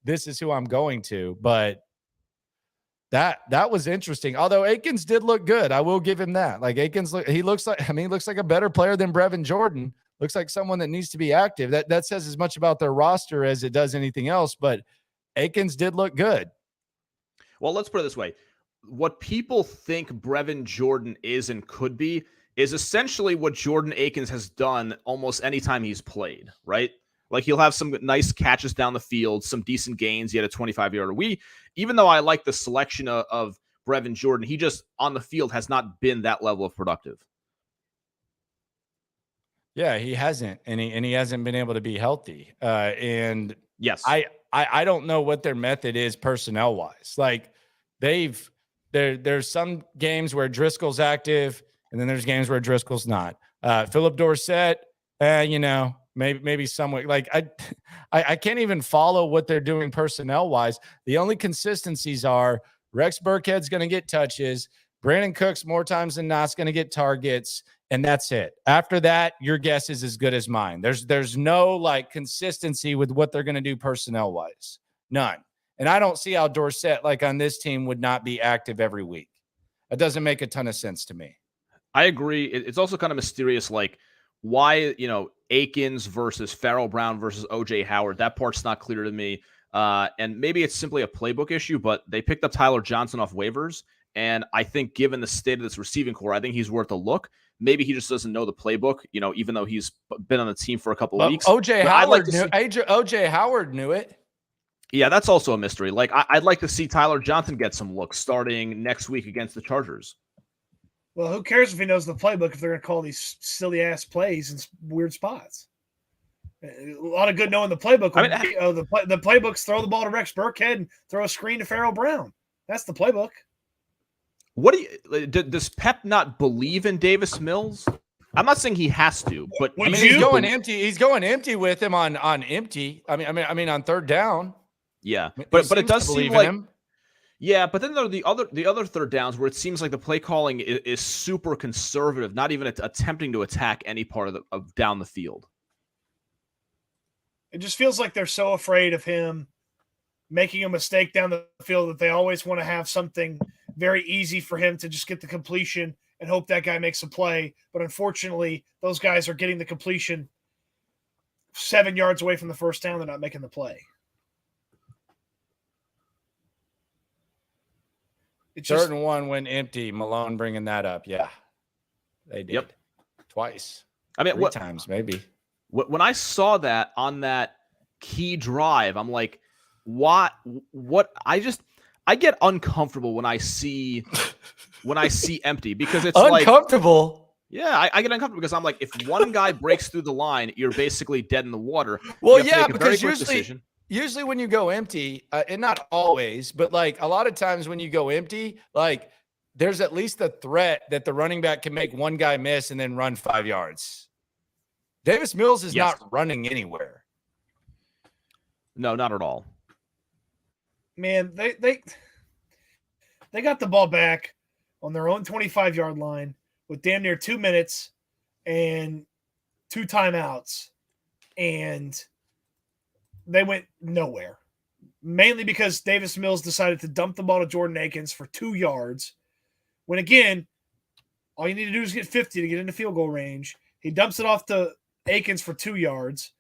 this is who I'm going to. But that was interesting. Although Akins did look good. I will give him that. Like, Akins, he looks like a better player than Brevin Jordan. Looks like someone that needs to be active. That says as much about their roster as it does anything else. But Akins did look good. Well, let's put it this way. What people think Brevin Jordan is and could be is essentially what Jordan Akins has done almost any time he's played, right? Like, he'll have some nice catches down the field, some decent gains. He had a 25-yarder. Even though I like the selection of Brevin Jordan, he just on the field has not been that level of productive. Yeah, he hasn't, and he hasn't been able to be healthy. And yes, I don't know what their method is personnel wise. Like, there's some games where Driscoll's active, and then there's games where Driscoll's not. Philip Dorsett, maybe somewhat. Like, I can't even follow what they're doing personnel wise. The only consistencies are Rex Burkhead's going to get touches, Brandon Cooks more times than not is going to get targets, and that's it. After that, your guess is as good as mine. There's no like consistency with what they're going to do personnel wise. None. And I don't see how Dorsett, like on this team, would not be active every week. It doesn't make a ton of sense to me. I agree. It's also kind of mysterious, like why, Akins versus Farrell Brown versus OJ Howard. That part's not clear to me. And maybe it's simply a playbook issue, but they picked up Tyler Johnson off waivers. And I think given the state of this receiving core, I think he's worth a look. Maybe he just doesn't know the playbook, even though he's been on the team for a couple of weeks. OJ Howard knew it. Yeah, that's also a mystery. Like, I'd like to see Tyler Johnson get some looks starting next week against the Chargers. Well, who cares if he knows the playbook if they're going to call these silly-ass plays in weird spots? A lot of good knowing the playbook. The playbooks throw the ball to Rex Burkhead and throw a screen to Farrell Brown. That's the playbook. What does Pep not believe in Davis Mills? I'm not saying he has to, but he's going empty. He's going empty with him on empty. I mean on third down. Yeah, but it does seem like him. Yeah, but then there are the other third downs where it seems like the play calling is super conservative, not even attempting to attack any part of down the field. It just feels like they're so afraid of him making a mistake down the field that they always want to have something very easy for him to just get the completion and hope that guy makes a play. But unfortunately, those guys are getting the completion 7 yards away from the first down. They're not making the play. It's just, 3rd and 1 went empty. Malone bringing that up. Yeah, they did. Yep. Twice. I mean, 3 times maybe. When I saw that on that key drive, I'm like, what? I get uncomfortable when I see empty because it's uncomfortable. Yeah, I get uncomfortable because I'm like, if one guy breaks through the line, you're basically dead in the water. Well, yeah, because usually when you go empty, and not always, but like a lot of times when you go empty, like there's at least a threat that the running back can make one guy miss and then run 5 yards. Davis Mills is not running anywhere. No, not at all. Man, they got the ball back on their own 25-yard line with damn near 2 minutes and 2 timeouts, and they went nowhere. Mainly because Davis Mills decided to dump the ball to Jordan Akins for 2 yards. When again, all you need to do is get 50 to get into field goal range. He dumps it off to Akins for 2 yards,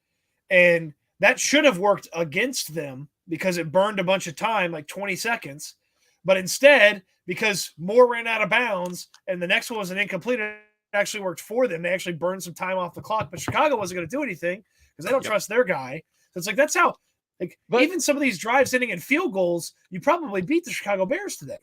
and that should have worked against them because it burned a bunch of time, like 20 seconds. But instead, because Moore ran out of bounds and the next one was an incomplete, it actually worked for them. They actually burned some time off the clock, but Chicago wasn't going to do anything because they don't trust their guy. So it's like, that's how, even some of these drives ending in field goals, you probably beat the Chicago Bears today.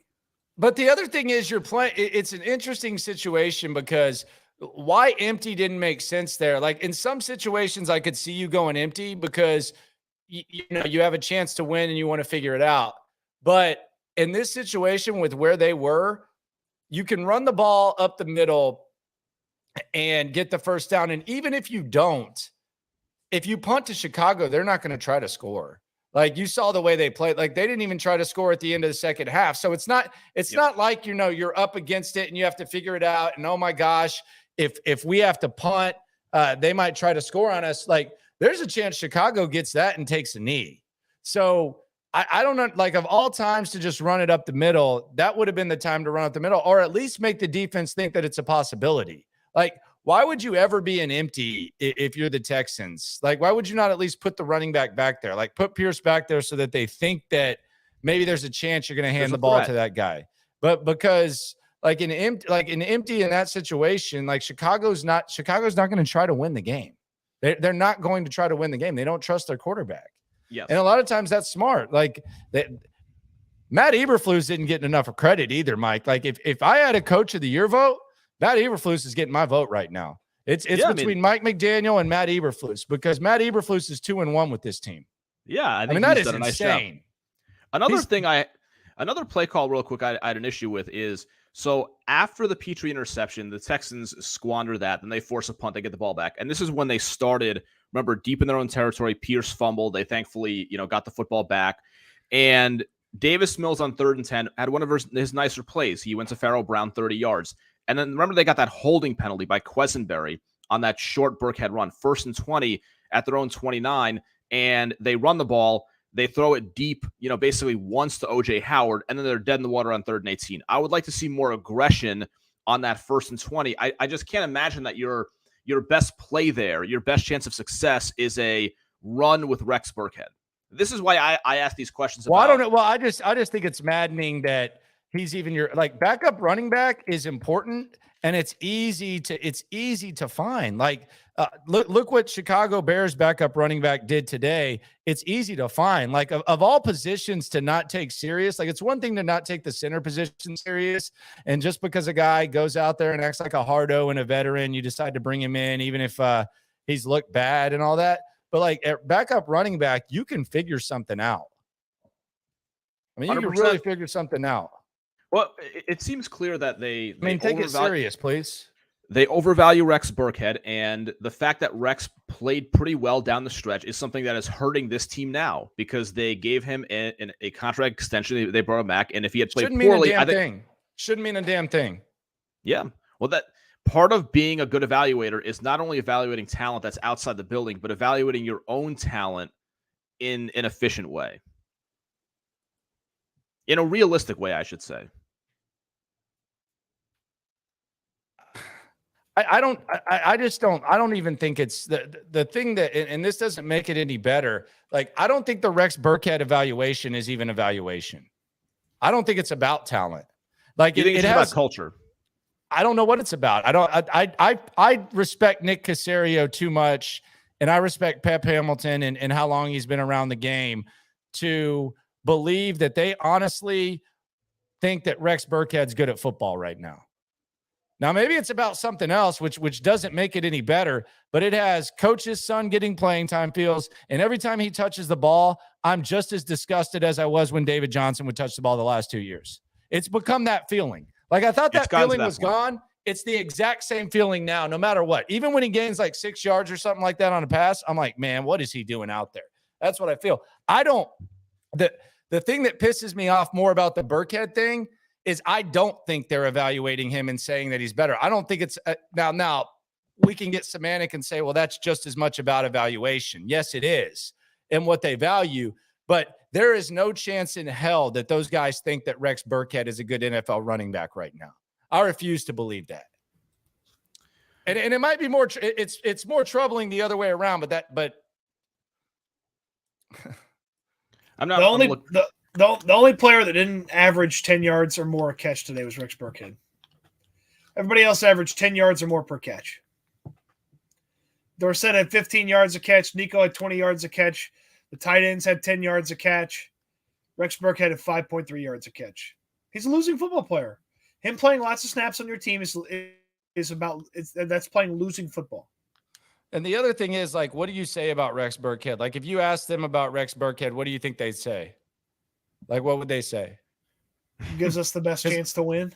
But the other thing is you're playing, it's an interesting situation because why empty didn't make sense there. Like in some situations, I could see you going empty because you have a chance to win and you want to figure it out. But in this situation with where they were, you can run the ball up the middle and get the first down. And even if you don't, if you punt to Chicago, they're not going to try to score. Like you saw the way they played, like they didn't even try to score at the end of the second half. So it's not like, you're up against it and you have to figure it out. And oh my gosh, if we have to punt, they might try to score on us. Like there's a chance Chicago gets that and takes a knee. So I don't know, like of all times to just run it up the middle, that would have been the time to run up the middle, or at least make the defense think that it's a possibility. Like, why would you ever be an empty if you're the Texans? Like, why would you not at least put the running back there? Like, put Pierce back there so that they think that maybe there's a chance you're going to hand the ball to that guy. But because like an empty in that situation, like Chicago's not going to try to win the game. They're not going to try to win the game. They don't trust their quarterback. Yes. And a lot of times that's smart. Like Matt Eberflus didn't get enough credit either, Mike. Like if I had a coach of the year vote, Matt Eberflus is getting my vote right now. It's between Mike McDaniel and Matt Eberflus because Matt Eberflus is 2-1 with this team. Yeah, I think that is done a insane. Nice job. Another play call real quick I had an issue with is, so after the Petrie interception, the Texans squander that, then they force a punt, they get the ball back. And this is when they started, remember, deep in their own territory. Pierce fumbled. They thankfully, got the football back. And Davis Mills on 3rd and 10 had one of his nicer plays. He went to Farrell Brown 30 yards. And then remember, they got that holding penalty by Quesenberry on that short Burkhead run, 1st and 20 at their own 29. And they run the ball. They throw it deep, basically once to O.J. Howard, and then they're dead in the water on 3rd and 18. I would like to see more aggression on that 1st and 20. I just can't imagine that your best play there, your best chance of success is a run with Rex Burkhead. This is why I ask these questions. Well, I don't know. Well, I just think it's maddening that he's even your backup running back is important, and it's easy to find. Like Look what Chicago Bears backup running back did today. It's easy to find. Like of all positions to not take serious, like it's one thing to not take the center position serious. And just because a guy goes out there and acts like a hardo and a veteran, you decide to bring him in, even if he's looked bad and all that. But like at backup running back, you can figure something out. I mean, you 100%. can really figure something out. Well, it seems clear that they take it serious, please. They overvalue Rex Burkhead, and the fact that Rex played pretty well down the stretch is something that is hurting this team now because they gave him a contract extension. They brought him back, and if he had played poorly, shouldn't mean a damn thing. Yeah, well, that part of being a good evaluator is not only evaluating talent that's outside the building, but evaluating your own talent in an efficient way, in a realistic way, I should say. I don't even think it's the thing that, and this doesn't make it any better. Like, I don't think the Rex Burkhead evaluation is even evaluation. I don't think it's about talent. Like it's about culture. I don't know what it's about. I respect Nick Caserio too much, and I respect Pep Hamilton and how long he's been around the game to believe that they honestly think that Rex Burkhead's good at football right now. Now, maybe it's about something else, which doesn't make it any better, but it has coach's son getting playing time feels, and every time he touches the ball, I'm just as disgusted as I was when David Johnson would touch the ball the last 2 years. It's become that feeling. Like, I thought that feeling was gone. It's the exact same feeling now, no matter what. Even when he gains like 6 yards or something like that on a pass, I'm like, man, what is he doing out there? That's what I feel. The thing that pisses me off more about the Burkhead thing is I don't think they're evaluating him and saying that he's better. I don't think it's now we can get semantic and say, well, that's just as much about evaluation. Yes, it is, and what they value, but there is no chance in hell that those guys think that Rex Burkhead is a good NFL running back right now. I refuse to believe that. And it might be more, it's more troubling the other way around, but I'm not the only player that didn't average 10 yards or more a catch today was Rex Burkhead. Everybody else averaged 10 yards or more per catch. Dorsett had 15 yards a catch. Nico had 20 yards a catch. The tight ends had 10 yards a catch. Rex Burkhead had 5.3 yards a catch. He's a losing football player. Him playing lots of snaps on your team that's playing losing football. And the other thing is, like, what do you say about Rex Burkhead? Like, if you ask them about Rex Burkhead, what do you think they'd say? Like, what would they say? Gives us the best chance to win.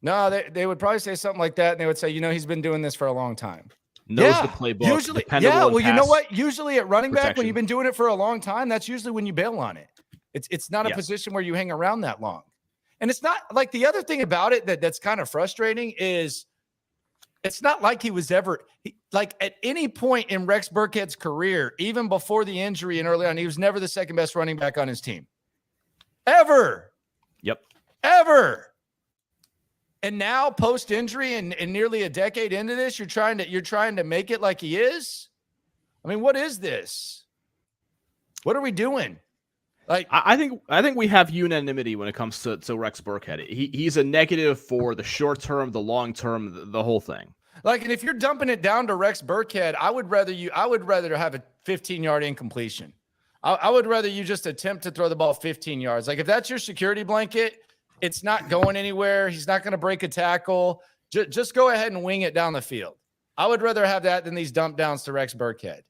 No, they would probably say something like that, and they would say, he's been doing this for a long time. Knows the playbook. Usually, well, you know what? Usually at running back, when you've been doing it for a long time, that's usually when you bail on it. It's not a position where you hang around that long. And it's not like the other thing about it that's kind of frustrating is it's not like he was ever like at any point in Rex Burkhead's career, even before the injury and early on, he was never the second best running back on his team. Ever. Yep. Ever. And now post-injury and nearly a decade into this, you're trying to make it like he is? I mean, what is this? What are we doing? Like, I think we have unanimity when it comes to Rex Burkhead. He's a negative for the short term, the long term, the whole thing. Like, and if you're dumping it down to Rex Burkhead, I would rather have a 15-yard incompletion. I would rather you just attempt to throw the ball 15 yards. Like, if that's your security blanket, it's not going anywhere. He's not going to break a tackle. Just go ahead and wing it down the field. I would rather have that than these dump downs to Rex Burkhead.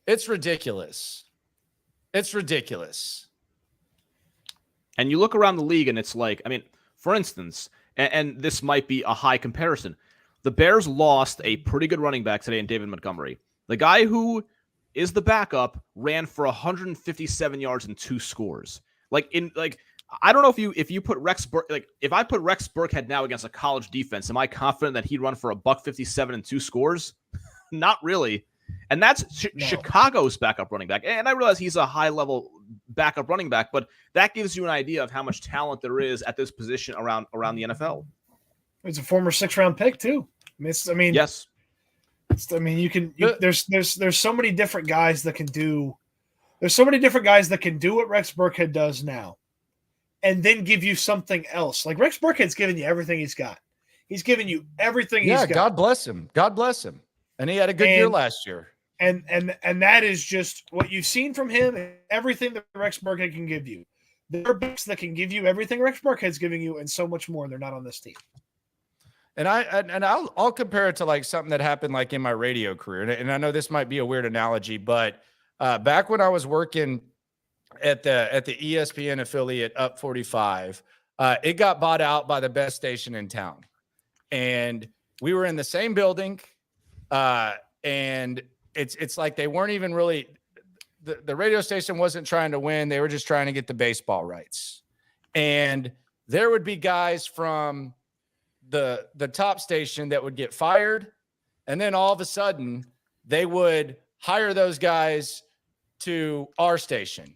It's ridiculous. It's ridiculous. And you look around the league and it's like, I mean, for instance, and this might be a high comparison, the Bears lost a pretty good running back today in David Montgomery. The guy who is the backup ran for 157 yards and 2 scores. I don't know if you put if I put Rex Burkhead now against a college defense, am I confident that he'd run for a $157 and 2 scores? Not really. And that's Chicago's backup running back. And I realize he's a high-level backup running back, but that gives you an idea of how much talent there is at this position around the NFL. He's a former 6th-round pick too. Yes. There's so many different guys that can do. There's so many different guys that can do what Rex Burkhead does now, and then give you something else. Like Rex Burkhead's giving you everything he's got. He's giving you everything he's got. God bless him. God bless him. And he had a good year last year. And that is just what you've seen from him, and everything that Rex Burkhead can give you. There are backs that can give you everything Rex Burkhead's giving you and so much more, and they're not on this team. And I'll compare it to like something that happened like in my radio career. And I know this might be a weird analogy, but back when I was working at the ESPN affiliate Up 45, it got bought out by the best station in town. And we were in the same building. And it's like they weren't even really the radio station wasn't trying to win. They were just trying to get the baseball rights. And there would be guys from the top station that would get fired, and then all of a sudden they would hire those guys to our station.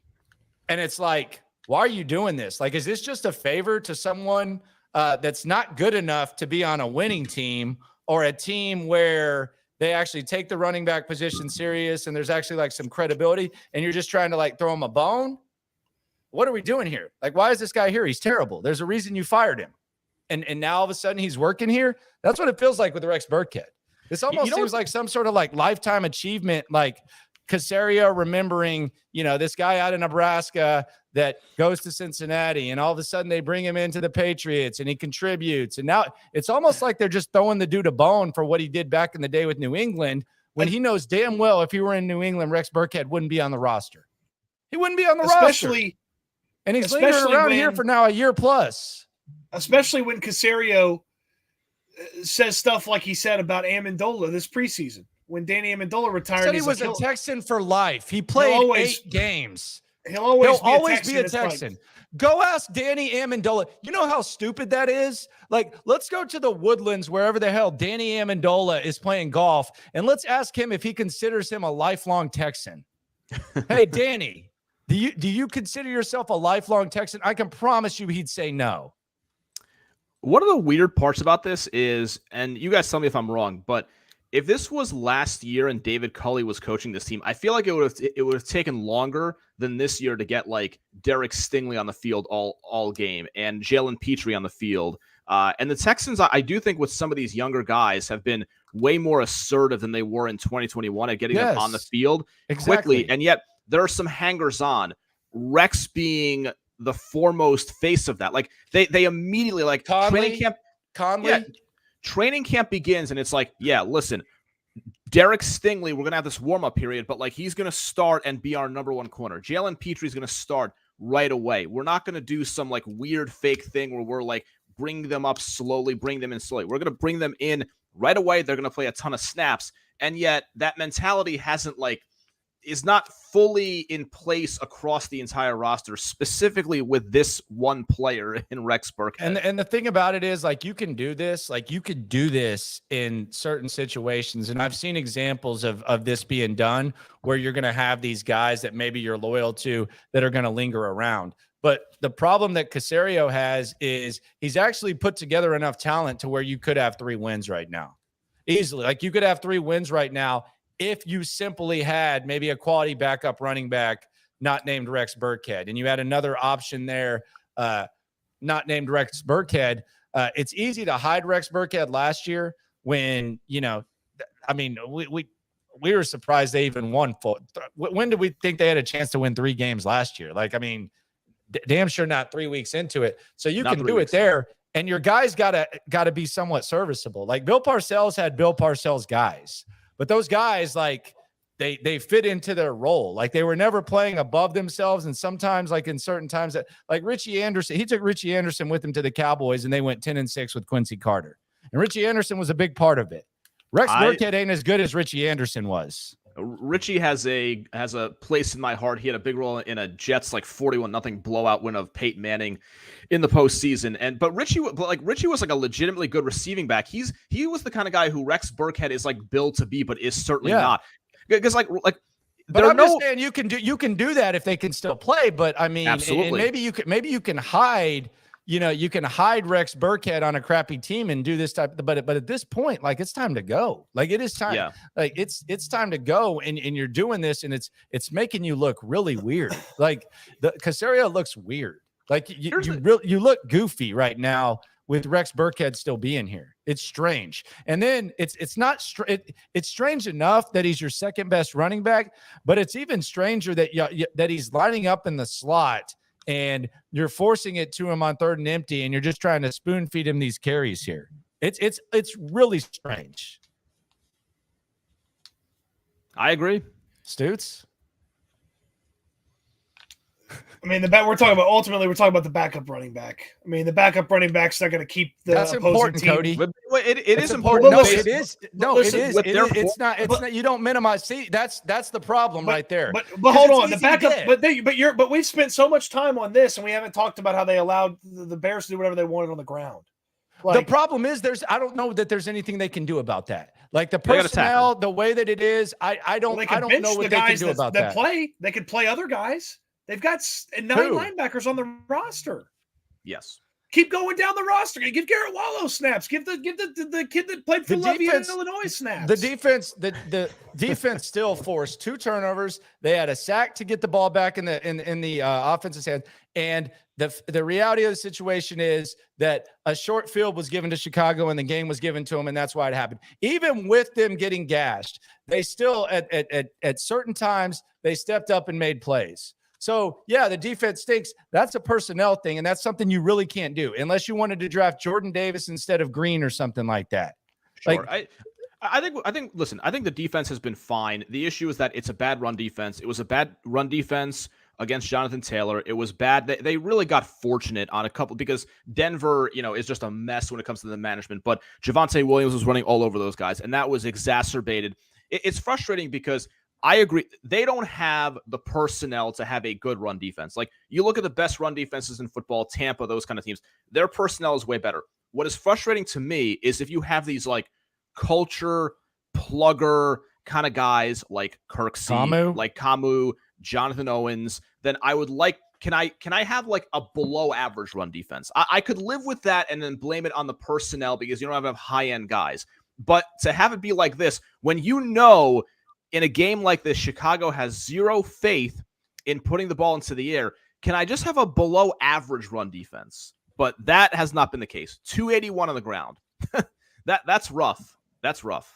And it's like, why are you doing this? Like, is this just a favor to someone that's not good enough to be on a winning team, or a team where they actually take the running back position serious and there's actually like some credibility, and you're just trying to like throw him a bone? What are we doing here? Like, why is this guy here? He's terrible. There's a reason you fired him. And now all of a sudden he's working here. That's what it feels like with Rex Burkhead. This almost seems like some sort of like lifetime achievement, like Caserio remembering, this guy out of Nebraska that goes to Cincinnati, and all of a sudden they bring him into the Patriots and he contributes. And now it's almost like they're just throwing the dude a bone for what he did back in the day with New England, when he knows damn well if he were in New England, Rex Burkhead wouldn't be on the roster. He wouldn't be on the roster. And he's lingering around here for now a year plus. Especially when Caserio says stuff like he said about Amendola this preseason. When Danny Amendola retired, he was a Texan for life. He played 8 games. He'll always be a Texan. Go ask Danny Amendola. You know how stupid that is? Like, let's go to the Woodlands, wherever the hell Danny Amendola is playing golf, and let's ask him if he considers him a lifelong Texan. Hey, Danny, do you consider yourself a lifelong Texan? I can promise you he'd say no. One of the weird parts about this is, and you guys tell me if I'm wrong, but if this was last year and David Culley was coaching this team, I feel like it would have taken longer than this year to get like Derek Stingley on the field all game and Jalen Petrie on the field. And the Texans, I do think with some of these younger guys, have been way more assertive than they were in 2021 at getting them on the field quickly. And yet there are some hangers on. Rex being the foremost face of that. Like they immediately like Conley. Training camp begins and it's like, yeah, listen, Derek Stingley, we're going to have this warm-up period, but like he's going to start and be our number one corner. Jalen Petrie is going to start right away. We're not going to do some like weird fake thing where we're like bring them up slowly, bring them in slowly. We're going to bring them in right away. They're going to play a ton of snaps. And yet that mentality is not fully in place across the entire roster, specifically with this one player in Rex Burkhead. And the thing about it is, like, you can do this. Like, you could do this in certain situations. And I've seen examples of this being done where you're going to have these guys that maybe you're loyal to that are going to linger around. But the problem that Caserio has is he's actually put together enough talent to where you could have 3 wins right now. Easily. Like, you could have 3 wins right now if you simply had maybe a quality backup running back not named Rex Burkhead, and you had another option there not named Rex Burkhead. It's easy to hide Rex Burkhead last year when, we were surprised they even won. When did we think they had a chance to win 3 games last year? Like, damn sure not 3 weeks into it. So you can do it there, and your guys gotta be somewhat serviceable. Like Bill Parcells had Bill Parcells guys. But those guys, like, they fit into their role. Like, they were never playing above themselves. And sometimes, like, in certain times, like Richie Anderson, he took Richie Anderson with him to the Cowboys, and they went 10-6 with Quincy Carter. And Richie Anderson was a big part of it. Rex Burkhead ain't as good as Richie Anderson was. Richie has a place in my heart. He had a big role in a Jets like 41-0 blowout win of Peyton Manning in the postseason. But Richie was like a legitimately good receiving back. He was the kind of guy who Rex Burkhead is like built to be, but is certainly not. Because like but I'm just saying you can do that if they can still play. But absolutely. And maybe you can hide. You can hide Rex Burkhead on a crappy team and do this type. But at this point, like, it's time to go. Like, it is time. Yeah. Like, it's time to go. And you're doing this, and it's making you look really weird. Like, the Caserio looks weird. Like, you look goofy right now with Rex Burkhead still being here. It's strange. And then it's strange enough that he's your second best running back, but it's even stranger that he's lining up in the slot and you're forcing it to him on 3rd and empty, and you're just trying to spoon feed him these carries here. It's really strange. I agree. Stutes? I mean, we're talking about the backup running back. I mean, the backup running back's not going to keep the That's opposing important, team. Cody. But it is important. No, it is. No, listen, it is. It's not. You don't minimize. See, that's the problem right there. But hold on, the backup. But we've spent so much time on this, and we haven't talked about how they allowed the Bears to do whatever they wanted on the ground. The problem is I don't know that there's anything they can do about that. Like the personnel, the way that it is, I don't know what they can do about that. They could play other guys. They've got 9 linebackers on the roster. Yes. Keep going down the roster. Give Garrett Wallow snaps. Give the kid that played for Lafayette in Illinois snaps. The defense still forced 2 turnovers. They had a sack to get the ball back in the offensive hand. And the reality of the situation is that a short field was given to Chicago and the game was given to them, and that's why it happened. Even with them getting gashed, they still at certain times they stepped up and made plays. So, yeah, the defense stinks. That's a personnel thing, and that's something you really can't do unless you wanted to draft Jordan Davis instead of Green or something like that. Sure. I think listen, I think the defense has been fine. The issue is that it's a bad run defense. It was a bad run defense against Jonathan Taylor. It was bad. They really got fortunate on a couple because Denver, is just a mess when it comes to the management. But Javonte Williams was running all over those guys, and that was exacerbated. It's frustrating because I agree. They don't have the personnel to have a good run defense. Like you look at the best run defenses in football, Tampa, those kind of teams, their personnel is way better. What is frustrating to me is if you have these like culture plugger kind of guys like Kirksey, like Kamu, Jonathan Owens, then I would like, can I have like a below average run defense? I could live with that and then blame it on the personnel because you don't have enough high end guys. But to have it be like this, when in a game like this, Chicago has zero faith in putting the ball into the air. Can I just have a below average run defense? But that has not been the case. 281 on the ground. That's rough. That's rough.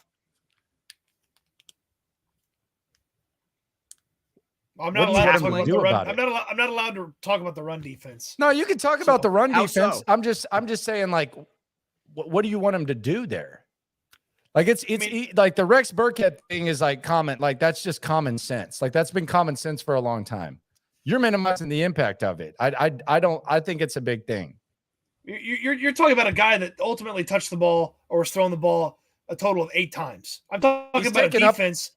I'm not allowed to talk about the run. I'm not allowed to talk about the run defense. No, you can talk about the run defense. So? I'm just saying, like, what do you want him to do there? Like like the Rex Burkhead thing is like that's just common sense. Like that's been common sense for a long time. You're minimizing the impact of it. I think it's a big thing. You're talking about a guy that ultimately touched the ball or was throwing the ball a total of 8 times. I'm talking about a defense.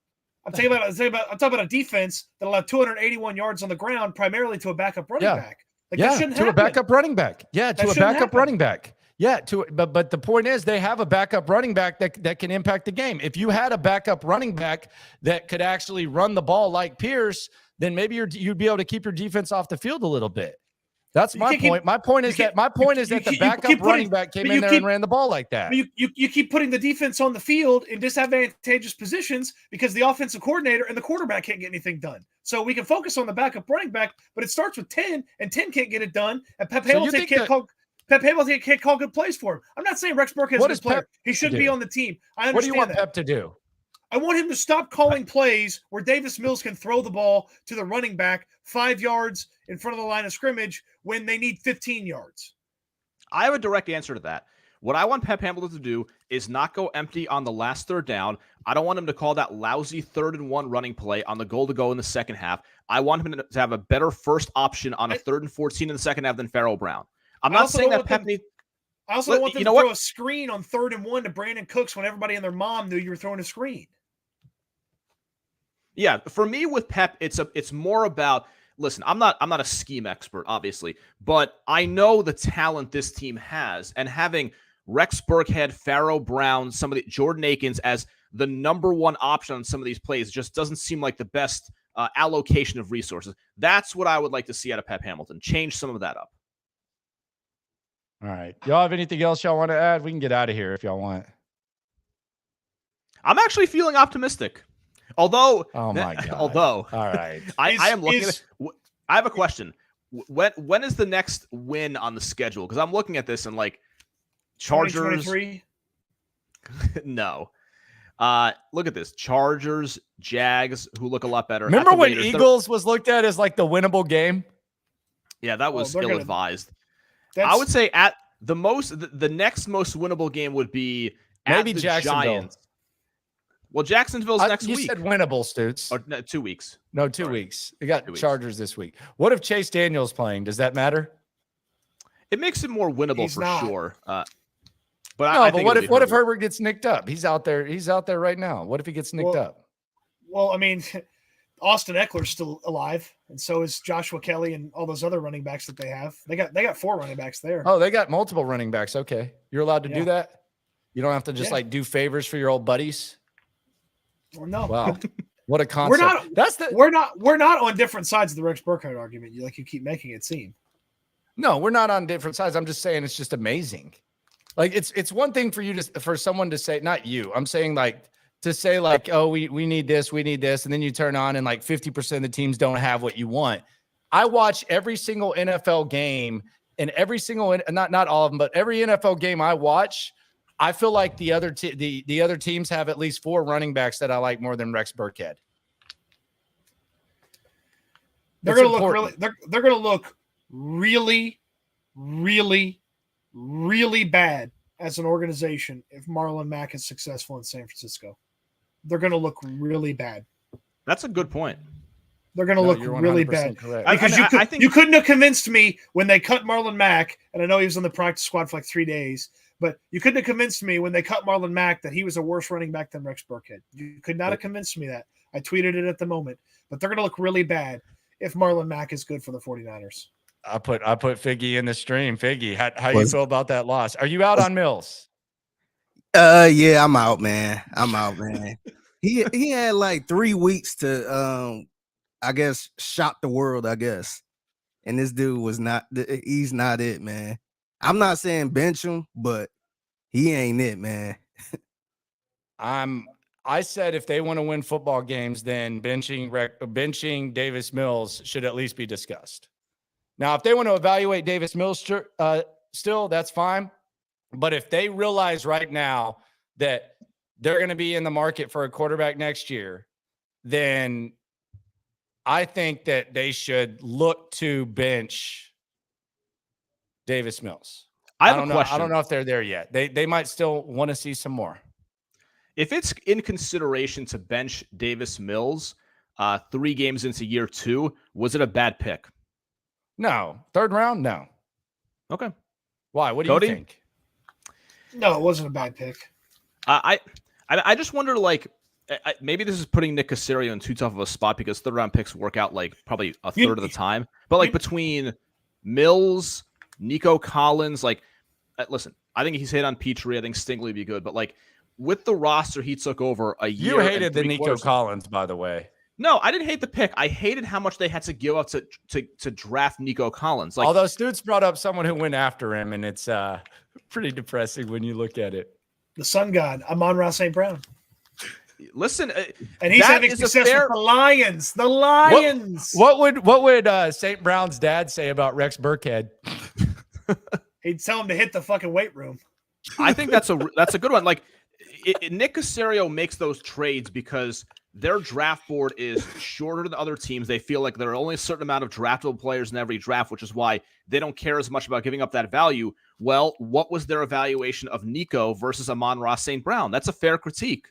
I'm talking about a defense that allowed 281 yards on the ground, primarily to a backup running back. Like that shouldn't happen. A backup running back. Yeah, to a backup running back. Yeah, but the point is they have a backup running back that can impact the game. If you had a backup running back that could actually run the ball like Pierce, then maybe you'd be able to keep your defense off the field a little bit. That's my point. My point is that the backup running back came in there and ran the ball like that. You keep putting the defense on the field in disadvantageous positions because the offensive coordinator and the quarterback can't get anything done. So we can focus on the backup running back, but it starts with 10, and 10 can't get it done. And Pep Hamilton can't call good plays for him. I'm not saying Rex Burkhead is a good player. He shouldn't be on the team. I understand. What do you want Pep to do? I want him to stop calling plays where Davis Mills can throw the ball to the running back 5 yards in front of the line of scrimmage when they need 15 yards. I have a direct answer to that. What I want Pep Hamilton to do is not go empty on the last third down. I don't want him to call that lousy 3rd and 1 running play on the goal to go in the second half. I want him to have a better first option on a 3rd and 14 in the second half than Pharaoh Brown. I'm not saying that Pep needs. I also don't want them to throw a screen on 3rd and 1 to Brandon Cooks when everybody and their mom knew you were throwing a screen. Yeah, for me with Pep, it's more about. Listen, I'm not a scheme expert, obviously, but I know the talent this team has, and having Rex Burkhead, Pharaoh Brown, Jordan Akins as the number 1 option on some of these plays just doesn't seem like the best allocation of resources. That's what I would like to see out of Pep Hamilton. Change some of that up. All right. Y'all have anything else y'all want to add? We can get out of here if y'all want. I'm actually feeling optimistic. Although, oh my God. All right. I am looking at it. I have a question. When is the next win on the schedule? Because I'm looking at this and like Chargers. 2023? No. Look at this. Chargers, Jags, who look a lot better. Remember when Raiders, Eagles was looked at as like the winnable game? Yeah, that was ill-advised. I would say at the next most winnable game would be maybe at the Jacksonville. Giants. Well, Jacksonville's next week. You said winnable, Stutes. Or, no, 2 weeks. No, 2 weeks. You got Chargers this week. What if Chase Daniel's playing? Does that matter? It makes it more winnable sure. But no, I but think what if Herbert gets nicked up? He's out there right now. What if he gets nicked up? Well, I mean, Austin Eckler's still alive, and so is Joshua Kelly and all those other running backs that they have. They got 4 running backs there. Oh, they got multiple running backs. Okay. You're allowed to do that? You don't have to just like do favors for your old buddies? Well, no. Wow. What a concept. We're not on different sides of the Rex Burkhead argument. You keep making it seem. No, we're not on different sides. I'm just saying it's just amazing. Like it's one thing for someone to say, not you. I'm saying like to say like, oh, we need this, and then you turn on and like 50% of the teams don't have what you want. I watch every single NFL game, and every single not all of them, but every NFL game I watch, I feel like the other teams have at least 4 running backs that I like more than Rex Burkhead. They're going to look really, really, really bad as an organization if Marlon Mack is successful in San Francisco. They're going to look really bad. That's a good point. They're going to look really bad. Because you couldn't have convinced me when they cut Marlon Mack, and I know he was on the practice squad for like 3 days, but you couldn't have convinced me when they cut Marlon Mack that he was a worse running back than Rex Burkhead. You could not have convinced me that. I tweeted it at the moment. But they're going to look really bad if Marlon Mack is good for the 49ers. I put Figgy in the stream. Figgy, how you feel about that loss? Are you out on Mills? Yeah, I'm out, man. He had like 3 weeks to I guess shock the world, I guess. And this dude he's not it, man. I'm not saying bench him, but he ain't it, man. I said if they want to win football games, then benching Davis Mills should at least be discussed. Now, if they want to evaluate Davis Mills still, that's fine. But if they realize right now that they're going to be in the market for a quarterback next year, then I think that they should look to bench Davis Mills. I have a question. I don't know if they're there yet. They might still want to see some more. If it's in consideration to bench Davis Mills 3 games into year 2, was it a bad pick? No. 3rd round? No. Okay. Why? What do Cody? you think? No, it wasn't a bad pick. I just wonder, like, maybe this is putting Nick Caserio in too tough of a spot because 3rd round picks work out like probably a third of the time. But like between Mills, Nico Collins, like, listen, I think he's hit on Petrie. I think Stingley would be good. But like with the roster he took over a year. You hated the Nico Collins, by the way. No, I didn't hate the pick. I hated how much they had to give up to draft Nico Collins. Like, although Stutes brought up someone who went after him, and it's pretty depressing when you look at it. The sun god, Amon-Ra St. Brown. Listen, and he's having success with the Lions. The Lions. What would St. Brown's dad say about Rex Burkhead? He'd tell him to hit the fucking weight room. I think that's a good one. Like Nick Caserio makes those trades because their draft board is shorter than other teams. They feel like there are only a certain amount of draftable players in every draft, which is why they don't care as much about giving up that value. Well, what was their evaluation of Nico versus Amon-Ra St. Brown? That's a fair critique,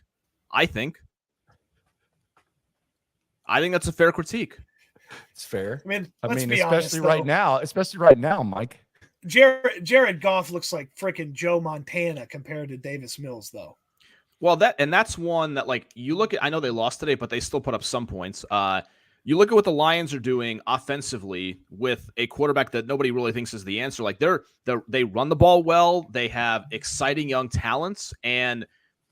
I think. I think that's a fair critique. It's fair. I mean, especially right now, Mike. Jared Goff looks like freaking Joe Montana compared to Davis Mills, though. Well, that's one that, like, you look at. I know they lost today, but they still put up some points. You look at what the Lions are doing offensively with a quarterback that nobody really thinks is the answer. Like they run the ball well. They have exciting young talents, and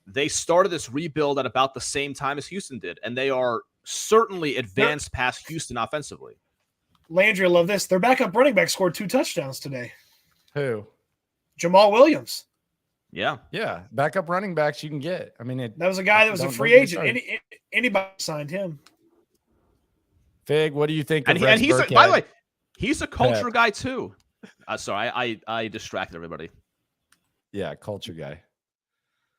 they started this rebuild at about the same time as Houston did, and they are certainly advanced past Houston offensively. Landry, I love this. Their backup running back scored 2 touchdowns today. Who? Jamal Williams. Yeah. Backup running backs you can get. I mean, that was a guy that was a free agent. Anybody signed him. Fig, what do you think? And he's by the way, he's a culture guy too. Sorry, I distracted everybody. Yeah, culture guy.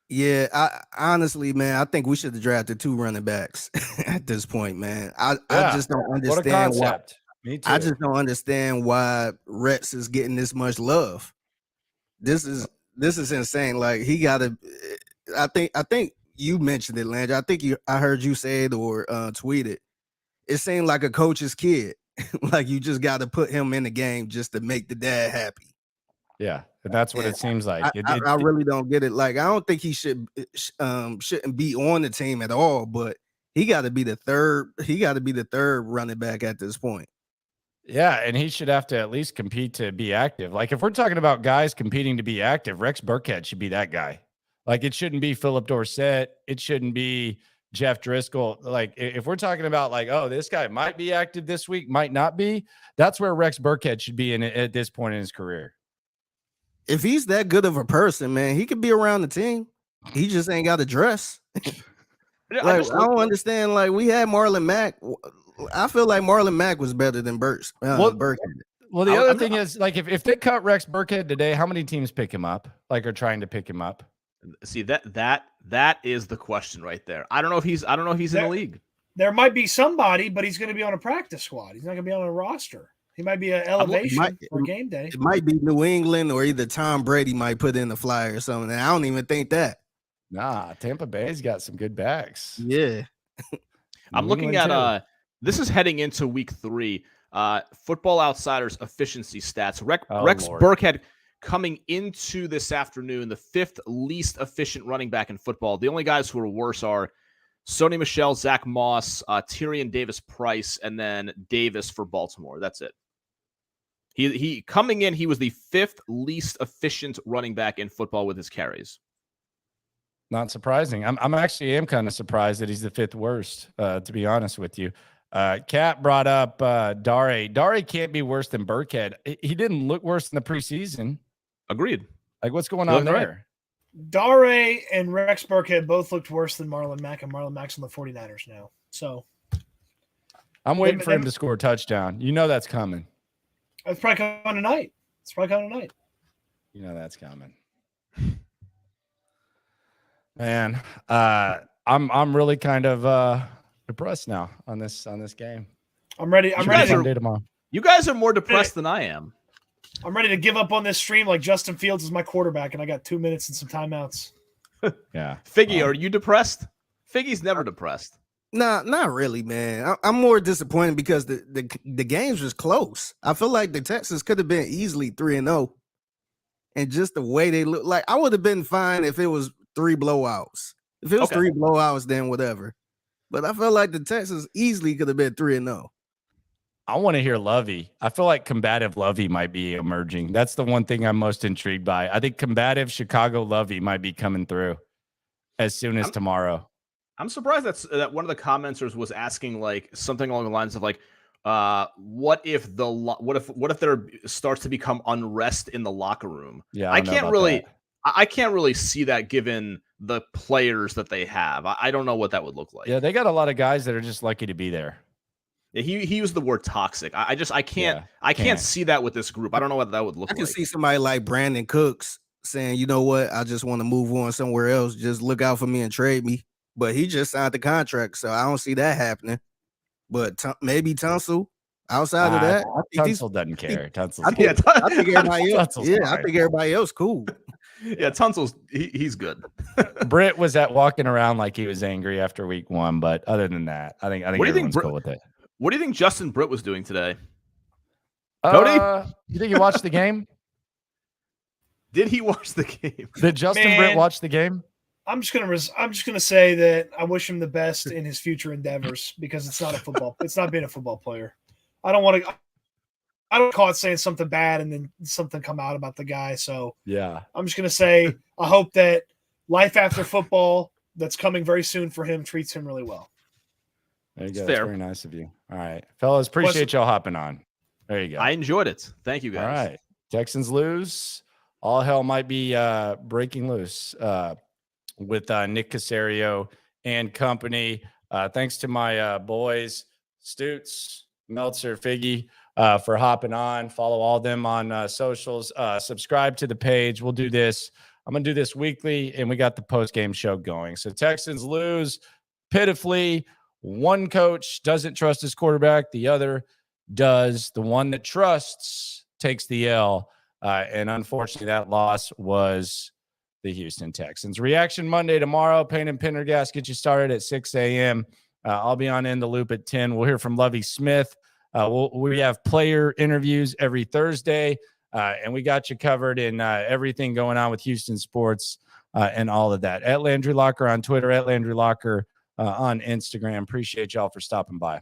Yeah, I honestly, man, I think we should have drafted 2 running backs at this point, man. I just don't What a understand why. concept. Me too. I just don't understand why Rex is getting this much love. This is insane. Like he got to. I think you mentioned it, Landry. I heard you say it or tweet it. It seemed like a coach's kid. Like you just got to put him in the game just to make the dad happy. Yeah, and that's what it seems like. I really don't get it. Like I don't think he shouldn't be on the team at all. But he got to be the third. He got to be the third running back at this point. Yeah, and he should have to at least compete to be active. Like if we're talking about guys competing to be active, Rex Burkhead should be that guy. Like it shouldn't be Philip Dorsett. It shouldn't be Jeff Driscoll. Like if we're talking about like, oh, this guy might be active this week, might not be. That's where Rex Burkhead should be in at this point in his career. If he's that good of a person, man, he could be around the team. He just ain't got a dress. I don't understand. Like we had Marlon Mack. I feel like Marlon Mack was better than Burkhead. Well, the other thing is, like, if they cut Rex Burkhead today, how many teams pick him up? Like, are trying to pick him up? See that is the question right there. I don't know if he's in the league. There might be somebody, but he's going to be on a practice squad. He's not going to be on a roster. He might be an elevation for game day. It might be New England or either Tom Brady might put in the flyer or something. And I don't even think that. Nah, Tampa Bay's got some good backs. Yeah. I'm looking at this is heading into week 3. Football Outsiders efficiency stats. Rex Burkhead coming into this afternoon, the 5th least efficient running back in football. The only guys who are worse are Sony Michel, Zach Moss, Tyrion Davis-Price, and then Davis for Baltimore. That's it. He coming in, he was the 5th least efficient running back in football with his carries. Not surprising. I'm actually kind of surprised that he's the 5th worst, to be honest with you. Kat brought up Dare. Dare can't be worse than Burkhead. He didn't look worse in the preseason. Agreed. Like, what's going on there? Right. Dare and Rex Burkhead both looked worse than Marlon Mack, and Marlon Mack's on the 49ers now. So I'm waiting for him to score a touchdown. You know that's coming. It's probably coming tonight. You know that's coming. Man, I'm really kind of depressed now on this game. I'm ready. You guys are more depressed than I am. I'm ready to give up on this stream like Justin Fields is my quarterback, and I got 2 minutes and some timeouts. Yeah. Figgy, are you depressed? Figgy's never depressed. Nah, not really, man. I'm more disappointed because the games was close. I feel like the Texans could have been easily 3-0. And just the way they look, like I would have been fine if it was 3 blowouts. If it was 3 blowouts, then whatever. But I feel like the Texans easily could have been 3-0. I want to hear Lovey. I feel like combative Lovey might be emerging. That's the one thing I'm most intrigued by. I think combative Chicago Lovey might be coming through as soon as tomorrow. I'm surprised that one of the commenters was asking like something along the lines of like, what if there starts to become unrest in the locker room? Yeah, I can't really see that given the players that they have. I don't know what that would look like. Yeah, they got a lot of guys that are just lucky to be there. Yeah, he used the word toxic. I can't see that with this group. I don't know what that would look like. I can see somebody like Brandon Cooks saying, you know what, I just want to move on somewhere else. Just look out for me and trade me. But he just signed the contract, so I don't see that happening. But maybe Tunsil. Outside of that, I think Tunsil doesn't care. I think everybody else. I think everybody else cool. Yeah, Tunsil's he's good. Britt was walking around like he was angry after week 1, but other than that, I think everyone's cool with it. What do you think Justin Britt was doing today? Cody, you think he watched the game? Did he watch the game? Did Justin Britt watch the game? I'm just gonna say that I wish him the best in his future endeavors because it's not being a football player. I don't caught saying something bad and then something come out about the guy. So yeah, I'm just gonna say I hope that life after football that's coming very soon for him treats him really well. There you go. That's very nice of you. All right, fellas, appreciate y'all hopping on. There you go. I enjoyed it. Thank you, guys. All right, Texans lose. All hell might be breaking loose with Nick Caserio and company. Thanks to my boys, Stoots, Meltzer, Figgy, for hopping on. Follow all of them on socials. Subscribe to the page. We'll do this I'm going to do this weekly, and we got the post-game show going. So Texans lose pitifully. One coach doesn't trust his quarterback. The other does. The one that trusts takes the L. And unfortunately, that loss was the Houston Texans. Reaction Monday tomorrow. Payne and Pendergast get you started at 6 a.m. I'll be on In the Loop at 10. We'll hear from Lovie Smith. We have player interviews every Thursday, and we got you covered in everything going on with Houston sports and all of that. At Landry Locker on Twitter, at Landry Locker on Instagram. Appreciate y'all for stopping by.